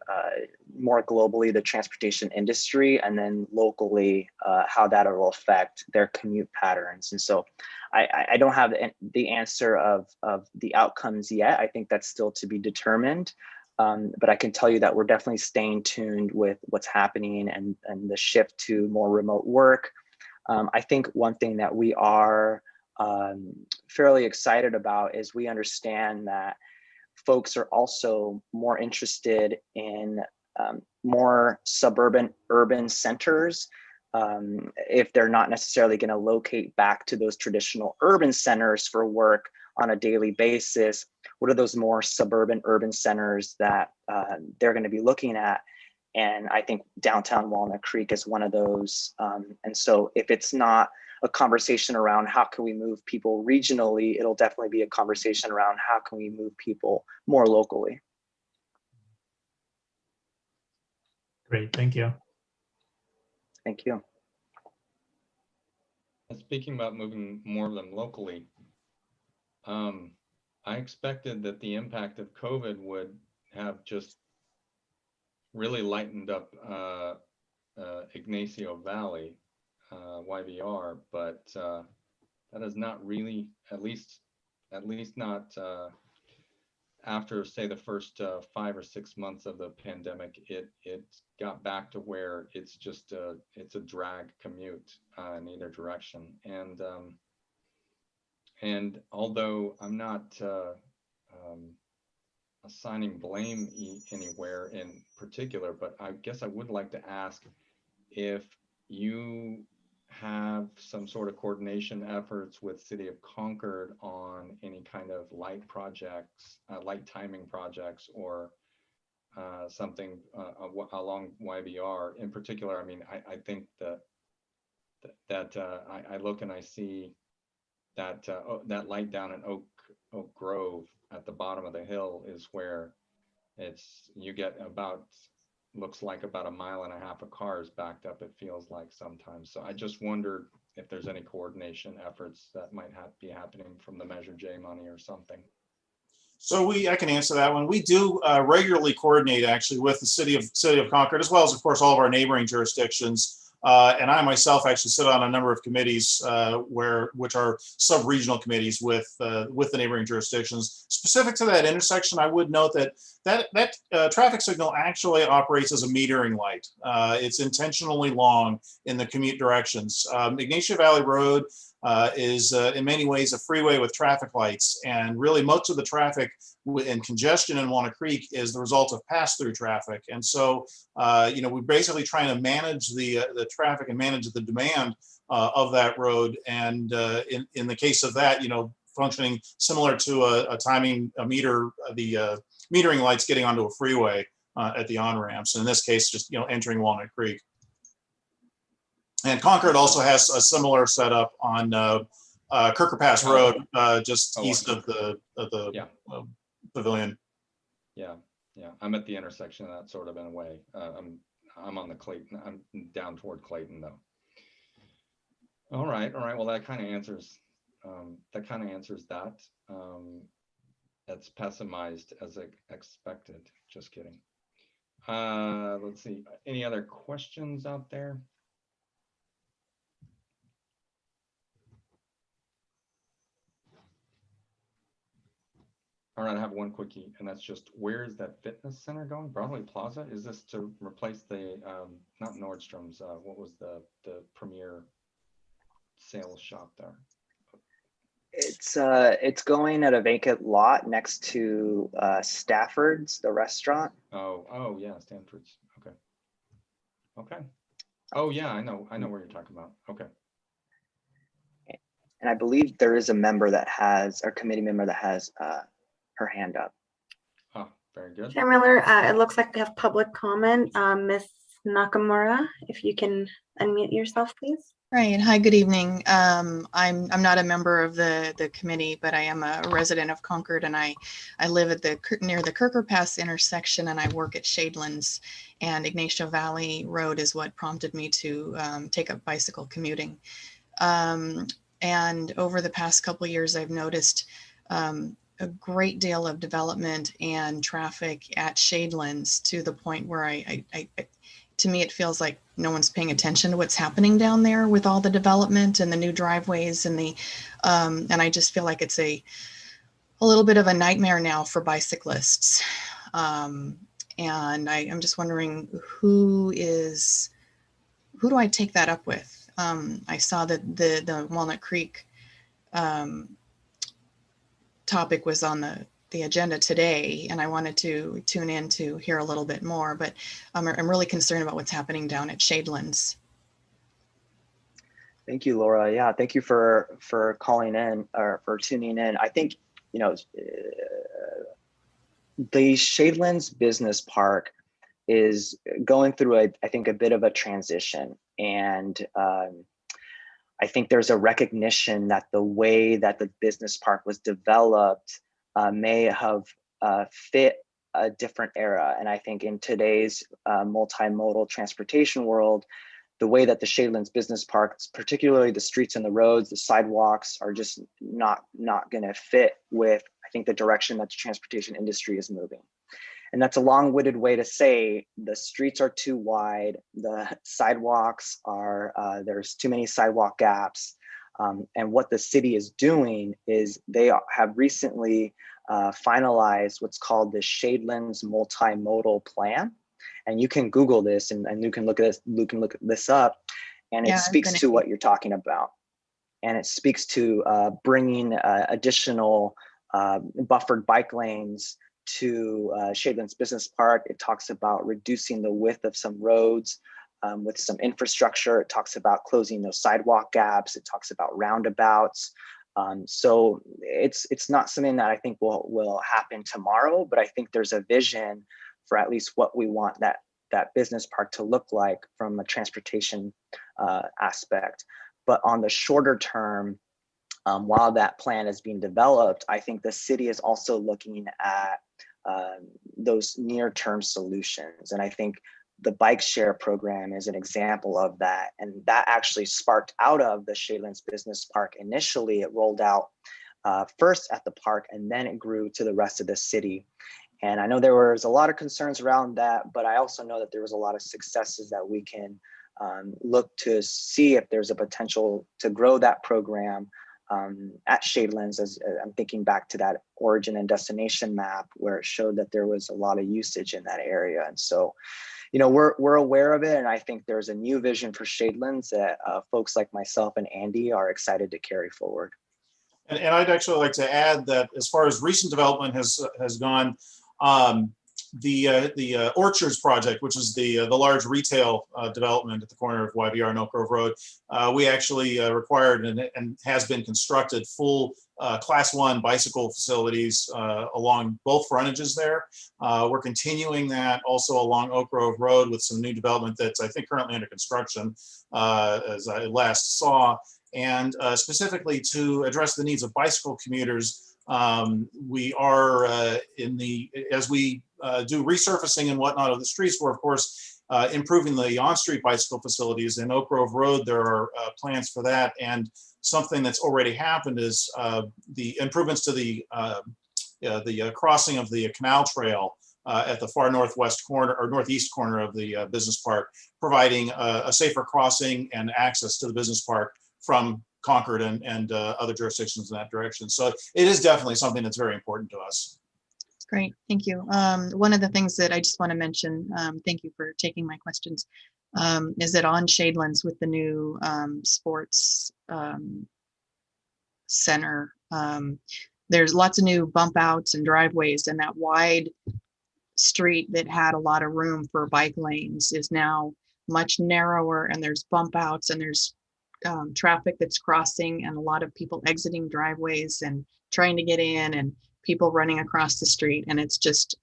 [SPEAKER 14] more globally the transportation industry, and then locally how that will affect their commute patterns. And so, I don't have the answer of the outcomes yet. I think that's still to be determined. But I can tell you that we're definitely staying tuned with what's happening and the shift to more remote work. I think one thing that we are fairly excited about is we understand that folks are also more interested in more suburban urban centers. If they're not necessarily going to locate back to those traditional urban centers for work on a daily basis, what are those more suburban urban centers that they're going to be looking at? And I think downtown Walnut Creek is one of those. And so if it's not a conversation around how can we move people regionally, it'll definitely be a conversation around how can we move people more locally.
[SPEAKER 15] Great, thank you.
[SPEAKER 14] Thank you.
[SPEAKER 2] Speaking about moving more of them locally, I expected that the impact of COVID would have just really lightened up Ignacio Valley, YVR, but that is not really, at least not after, say, the first 5 or 6 months of the pandemic. It got back to where it's just it's a drag commute in either direction. And although I'm not assigning blame anywhere in particular, but I guess I would like to ask if you have some sort of coordination efforts with City of Concord on any kind of light projects, light timing projects, or something along YVR in particular. I mean, I think that I look and I see that that light down in Oak Grove at the bottom of the hill is where you get about, looks like about 1.5 miles of cars backed up, it feels like sometimes. So I just wondered if there's any coordination efforts that might be happening from the Measure J money or something.
[SPEAKER 16] So I can answer that one. We do regularly coordinate actually with the city of Concord, as well as, of course, all of our neighboring jurisdictions. And I myself actually sit on a number of committees which are sub-regional committees with the neighboring jurisdictions. Specific to that intersection, I would note that traffic signal actually operates as a metering light. It's intentionally long in the commute directions. Ignacio Valley Road is in many ways a freeway with traffic lights, and really most of the traffic and congestion in Walnut Creek is the result of pass-through traffic. And so, we're basically trying to manage the traffic and manage the demand of that road. And in the case of that, functioning similar to a meter, the metering lights getting onto a freeway at the on-ramps. In this case, just entering Walnut Creek. And Concord also has a similar setup on Kirker Pass Road, just east of the pavilion.
[SPEAKER 2] Yeah, I'm at the intersection of that, sort of, in a way. I'm on the Clayton. I'm down toward Clayton, though. All right. Well, that kind of answers that. That's pessimized as expected. Just kidding. Let's see. Any other questions out there? All right, I have one quickie, and that's just, where is that fitness center going? Broadway Plaza? Is this to replace the, not Nordstrom's, what was the premier sales shop there?
[SPEAKER 14] It's going at a vacant lot next to Stafford's, the restaurant.
[SPEAKER 2] Oh, yeah, Stanford's. Okay. Okay. Oh, yeah, I know where you're talking about. Okay.
[SPEAKER 14] And I believe there is a member that has, or committee member that has her hand up.
[SPEAKER 2] Oh, very good.
[SPEAKER 1] Chair Miller, it looks like we have public comment. Ms. Nakamura, if you can unmute yourself, please.
[SPEAKER 17] Right. Hi, good evening. I'm not a member of the committee, but I am a resident of Concord, and I live at near the Kirker Pass intersection, and I work at Shadelands, and Ignacio Valley Road is what prompted me to take up bicycle commuting. And over the past couple of years, I've noticed a great deal of development and traffic at Shadelands, to the point where to me, it feels like no one's paying attention to what's happening down there with all the development and the new driveways and and I just feel like it's a little bit of a nightmare now for bicyclists. And I'm just wondering who do I take that up with? I saw that the Walnut Creek topic was on the agenda today, and I wanted to tune in to hear a little bit more, but I'm really concerned about what's happening down at Shadelands.
[SPEAKER 14] Thank you, Laura. Yeah, thank you for calling in or for tuning in. I think, the Shadelands Business Park is going through I think a bit of a transition, and I think there's a recognition that the way that the business park was developed may have fit a different era. And I think in today's multimodal transportation world, the way that the Shadelands Business Park, particularly the streets and the roads, the sidewalks, are just not going to fit with, I think, the direction that the transportation industry is moving. And that's a long-winded way to say the streets are too wide, the sidewalks are, there's too many sidewalk gaps. And what the city is doing is they have recently finalized what's called the Shadelands Multimodal Plan. And you can Google this and you can look at this up, and it speaks to what you're talking about. And it speaks to bringing additional buffered bike lanes to Shadelands Business Park. It talks about reducing the width of some roads with some infrastructure. It talks about closing those sidewalk gaps. It talks about roundabouts. So it's not something that I think will happen tomorrow, but I think there's a vision for at least what we want that business park to look like from a transportation aspect. But on the shorter term, while that plan is being developed, I think the city is also looking at those near-term solutions. And I think the bike share program is an example of that. And that actually sparked out of the Shadelands Business Park. Initially, it rolled out first at the park, and then it grew to the rest of the city. And I know there was a lot of concerns around that, but I also know that there was a lot of successes that we can look to see if there's a potential to grow that program at Shadelands. As I'm thinking back to that origin and destination map where it showed that there was a lot of usage in that area. And so, we're aware of it, and I think there's a new vision for Shadelands that folks like myself and Andy are excited to carry forward.
[SPEAKER 16] And I'd actually like to add that as far as recent development has gone, the Orchards project, which is the large retail development at the corner of YVR and Oak Grove Road, we actually required and has been constructed full Class 1 bicycle facilities along both frontages there. We're continuing that also along Oak Grove Road with some new development that's, I think, currently under construction, as I last saw. And specifically to address the needs of bicycle commuters, we are as we do resurfacing and whatnot of the streets, we're of course improving the on-street bicycle facilities. In Oak Grove Road, there are plans for that. And something that's already happened is the improvements to the crossing of the canal trail at the far northwest corner or northeast corner of the business park, providing a safer crossing and access to the business park from Concord and other jurisdictions in that direction. So it is definitely something that's very important to us.
[SPEAKER 17] Great, thank you. One of the things that I just want to mention, thank you for taking my questions, is that on Shadelands with the new sports center. There's lots of new bump outs and driveways, and that wide street that had a lot of room for bike lanes is now much narrower, and there's bump outs, and there's traffic that's crossing, and a lot of people exiting driveways and trying to get in, and people running across the street. And it's just,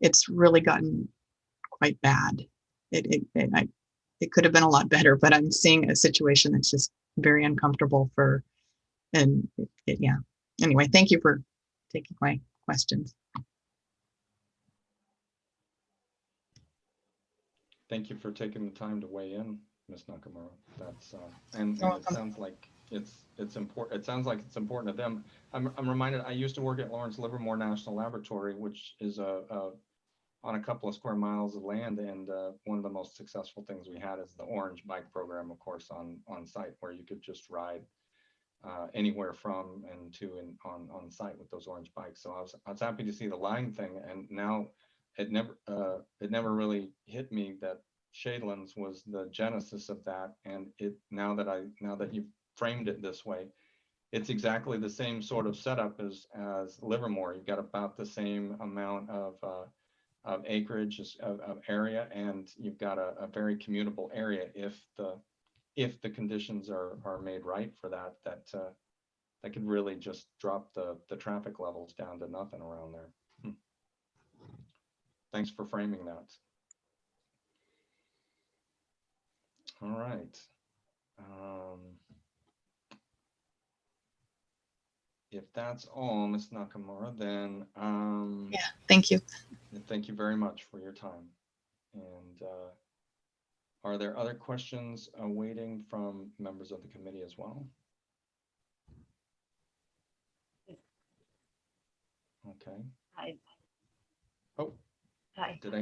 [SPEAKER 17] it's really gotten quite bad. It could have been a lot better, but I'm seeing a situation that's just very uncomfortable yeah. Anyway, thank you for taking my questions.
[SPEAKER 2] Thank you for taking the time to weigh in, Ms. Nakamura. That's and
[SPEAKER 17] You're
[SPEAKER 2] it sounds like it's important. It sounds like it's important to them. I'm reminded. I used to work at Lawrence Livermore National Laboratory, which is on a couple of square miles of land, and one of the most successful things we had is the Orange Bike program, of course, on site, where you could just ride anywhere from and to and on site with those orange bikes. So I was happy to see the line thing, and now it never really hit me that Shadelands was the genesis of that. And now that you've framed it this way, it's exactly the same sort of setup as Livermore. You've got about the same amount of acreage of area, and you've got a very commutable area if the conditions are made right for that could really just drop the traffic levels down to nothing around there. Thanks for framing that. All right. If that's all, Ms. Nakamura, then
[SPEAKER 17] Yeah, thank you.
[SPEAKER 2] Thank you very much for your time. And are there other questions awaiting from members of the committee as well? Okay.
[SPEAKER 6] Hi.
[SPEAKER 2] Oh.
[SPEAKER 6] Hi.
[SPEAKER 2] Did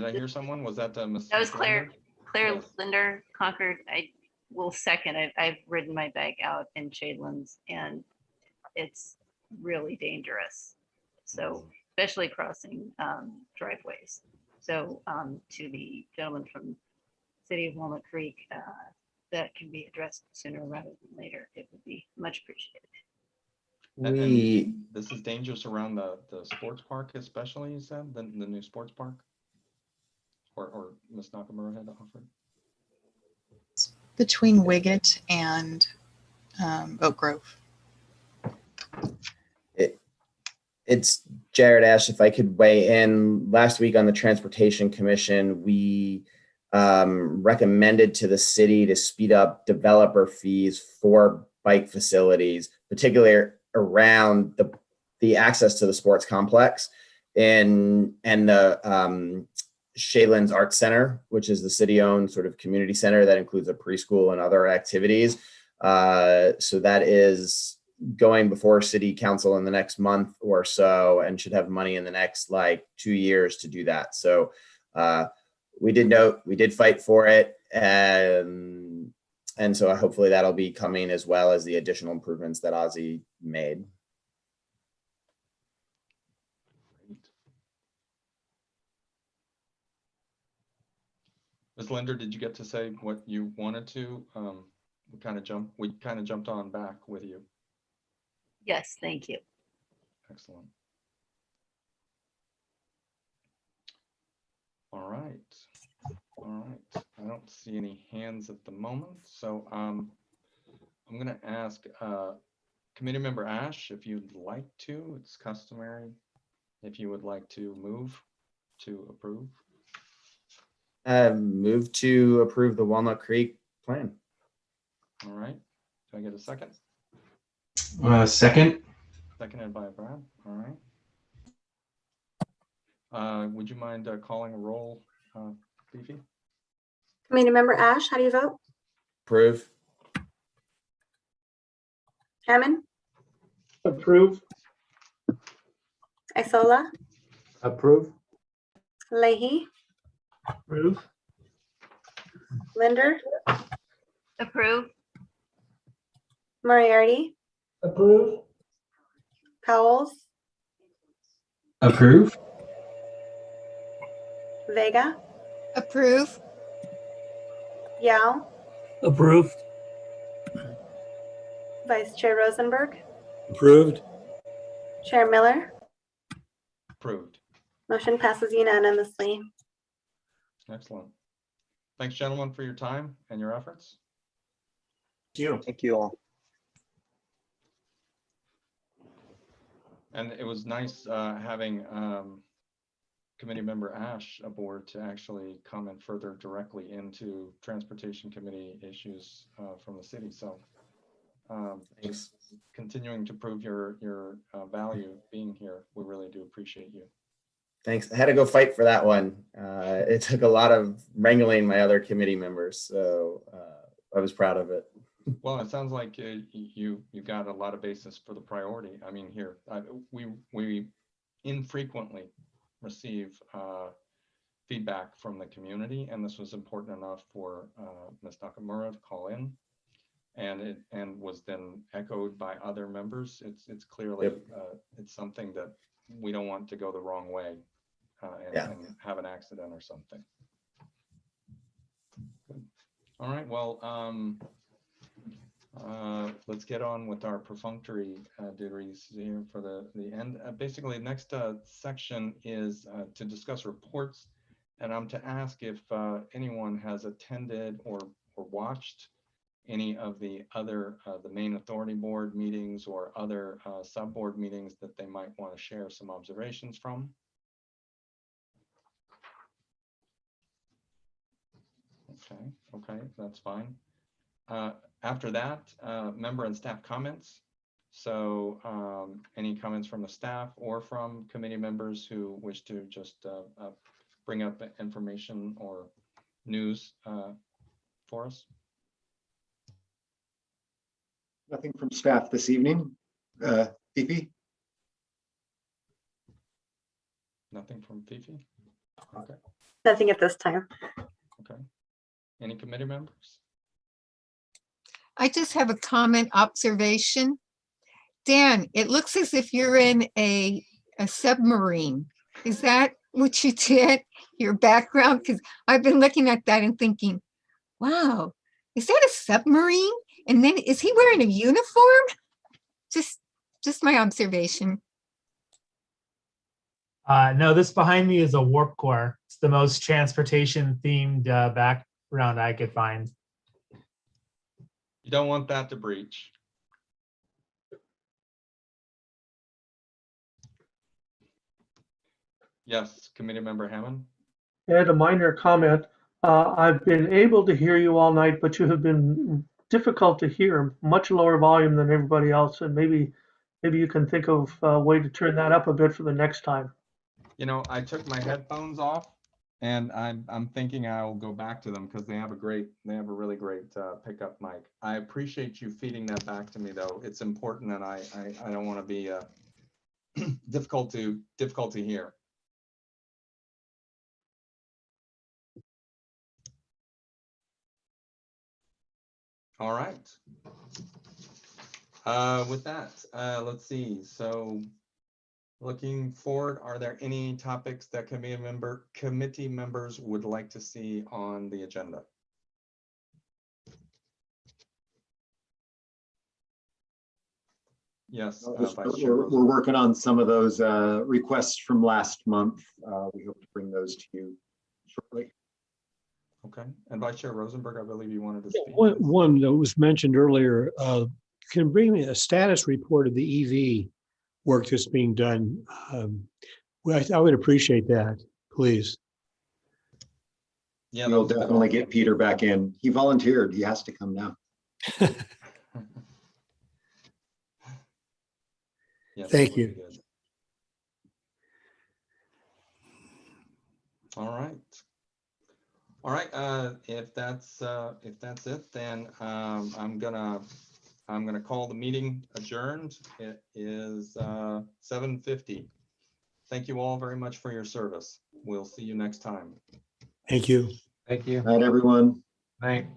[SPEAKER 2] I hear someone? Was that Ms.
[SPEAKER 6] That was Claire.
[SPEAKER 2] Linder?
[SPEAKER 6] Claire
[SPEAKER 2] Yes.
[SPEAKER 6] Linder, Concord. I will second. I've ridden my bike out in Shadelands, and it's really dangerous. So especially crossing driveways. So to the gentleman from City of Walnut Creek, that can be addressed sooner rather than later. It would be much appreciated.
[SPEAKER 2] And this is dangerous around the sports park, especially, you said, the new sports park? Or Ms. Nakamura had offered?
[SPEAKER 17] Between Wiggett and Oak Grove.
[SPEAKER 18] It's Jared Ash. If I could weigh in, last week on the Transportation Commission, we recommended to the city to speed up developer fees for bike facilities, particularly around the access to the sports complex and the Shadelands Arts Center, which is the city-owned sort of community center that includes a preschool and other activities. So that is going before city council in the next month or so, and should have money in the next 2 years to do that. So we did fight for it, and so hopefully that'll be coming, as well as the additional improvements that Ozzy made.
[SPEAKER 2] Ms. Linder, did you get to say what you wanted to? We kind of jumped on back with you.
[SPEAKER 6] Yes, thank you.
[SPEAKER 2] Excellent. All right. All right. I don't see any hands at the moment. So I'm going to ask Committee Member Ash, if you'd like to, it's customary, if you would like to move to approve.
[SPEAKER 18] Move to approve the Walnut Creek plan.
[SPEAKER 2] All right. Can I get a second?
[SPEAKER 11] Second.
[SPEAKER 2] Seconded by Brad. All right. Would you mind calling a roll, Fifi?
[SPEAKER 1] Committee Member Ash, how do you vote?
[SPEAKER 18] Approve.
[SPEAKER 1] Hammond?
[SPEAKER 13] Approve.
[SPEAKER 1] Isola?
[SPEAKER 12] Approve.
[SPEAKER 1] Leahy?
[SPEAKER 13] Approve.
[SPEAKER 1] Linder?
[SPEAKER 6] Approve.
[SPEAKER 1] Moriarty?
[SPEAKER 5] Approve.
[SPEAKER 1] Powles?
[SPEAKER 11] Approve.
[SPEAKER 1] Vega?
[SPEAKER 7] Approve.
[SPEAKER 1] Yao?
[SPEAKER 13] Approve.
[SPEAKER 1] Vice Chair Rosenberg,
[SPEAKER 12] Approved?
[SPEAKER 1] Chair Miller.
[SPEAKER 2] Approved.
[SPEAKER 1] Motion passes unanimously.
[SPEAKER 2] Excellent. Thanks, gentlemen, for your time and your efforts.
[SPEAKER 14] Thank you all.
[SPEAKER 2] And it was nice having Committee Member Ash aboard to actually comment further directly into Transportation Committee issues from the city. So just continuing to prove your value being here. We really do appreciate you.
[SPEAKER 18] Thanks. I had to go fight for that one. It took a lot of wrangling my other committee members, so I was proud of it.
[SPEAKER 2] Well, it sounds like you got a lot of basis for the priority. I mean, here we infrequently receive feedback from the community, and this was important enough for Ms. Nakamura to call in, and was then echoed by other members. It's clearly it's something that we don't want to go the wrong way and have an accident or something. Good. All right. Well. Let's get on with our perfunctory duties here for the end. Basically, next section is to discuss reports, and I'm to ask if anyone has attended or watched any of the other the main authority board meetings or other sub-board meetings that they might want to share some observations from. Okay, that's fine. After that, member and staff comments. So any comments from the staff or from committee members who wish to just bring up information or news for us?
[SPEAKER 3] Nothing from staff this evening. Fifi?
[SPEAKER 2] Nothing from Fifi? Okay.
[SPEAKER 1] Nothing at this time.
[SPEAKER 2] Okay. Any committee members?
[SPEAKER 7] I just have a comment observation. Dan, it looks as if you're in a submarine. Is that what you did? Your background? Because I've been looking at that and thinking, wow, is that a submarine? And then is he wearing a uniform? Just my observation.
[SPEAKER 15] No, this behind me is a warp core. It's the most transportation themed background I could find.
[SPEAKER 2] You don't want that to breach. Yes, committee member Hammond.
[SPEAKER 13] Ed, a minor comment. I've been able to hear you all night, but you have been difficult to hear, much lower volume than everybody else. And maybe you can think of a way to turn that up a bit for the next time.
[SPEAKER 2] You know, I took my headphones off, and I'm thinking I'll go back to them because they have a really great pickup mic. I appreciate you feeding that back to me, though. It's important, and I don't want to be difficult to hear. All right. With that, let's see. So, looking forward, are there any topics that committee members would like to see on the agenda? Yes,
[SPEAKER 3] we're working on some of those requests from last month. We hope to bring those to you shortly.
[SPEAKER 2] Okay, and Vice Chair Rosenberg, I believe you wanted to speak.
[SPEAKER 12] One that was mentioned earlier, can bring me a status report of the EV work that's being done. Well, I would appreciate that, please.
[SPEAKER 2] Yeah,
[SPEAKER 3] we'll definitely get Peter back in. He volunteered. He has to come now.
[SPEAKER 2] Yes,
[SPEAKER 12] thank you.
[SPEAKER 2] All right. All right. If that's it, then I'm gonna call the meeting adjourned. It is 7:50. Thank you all very much for your service. We'll see you next time.
[SPEAKER 12] Thank you.
[SPEAKER 9] Thank you.
[SPEAKER 3] Night, everyone.
[SPEAKER 9] Night.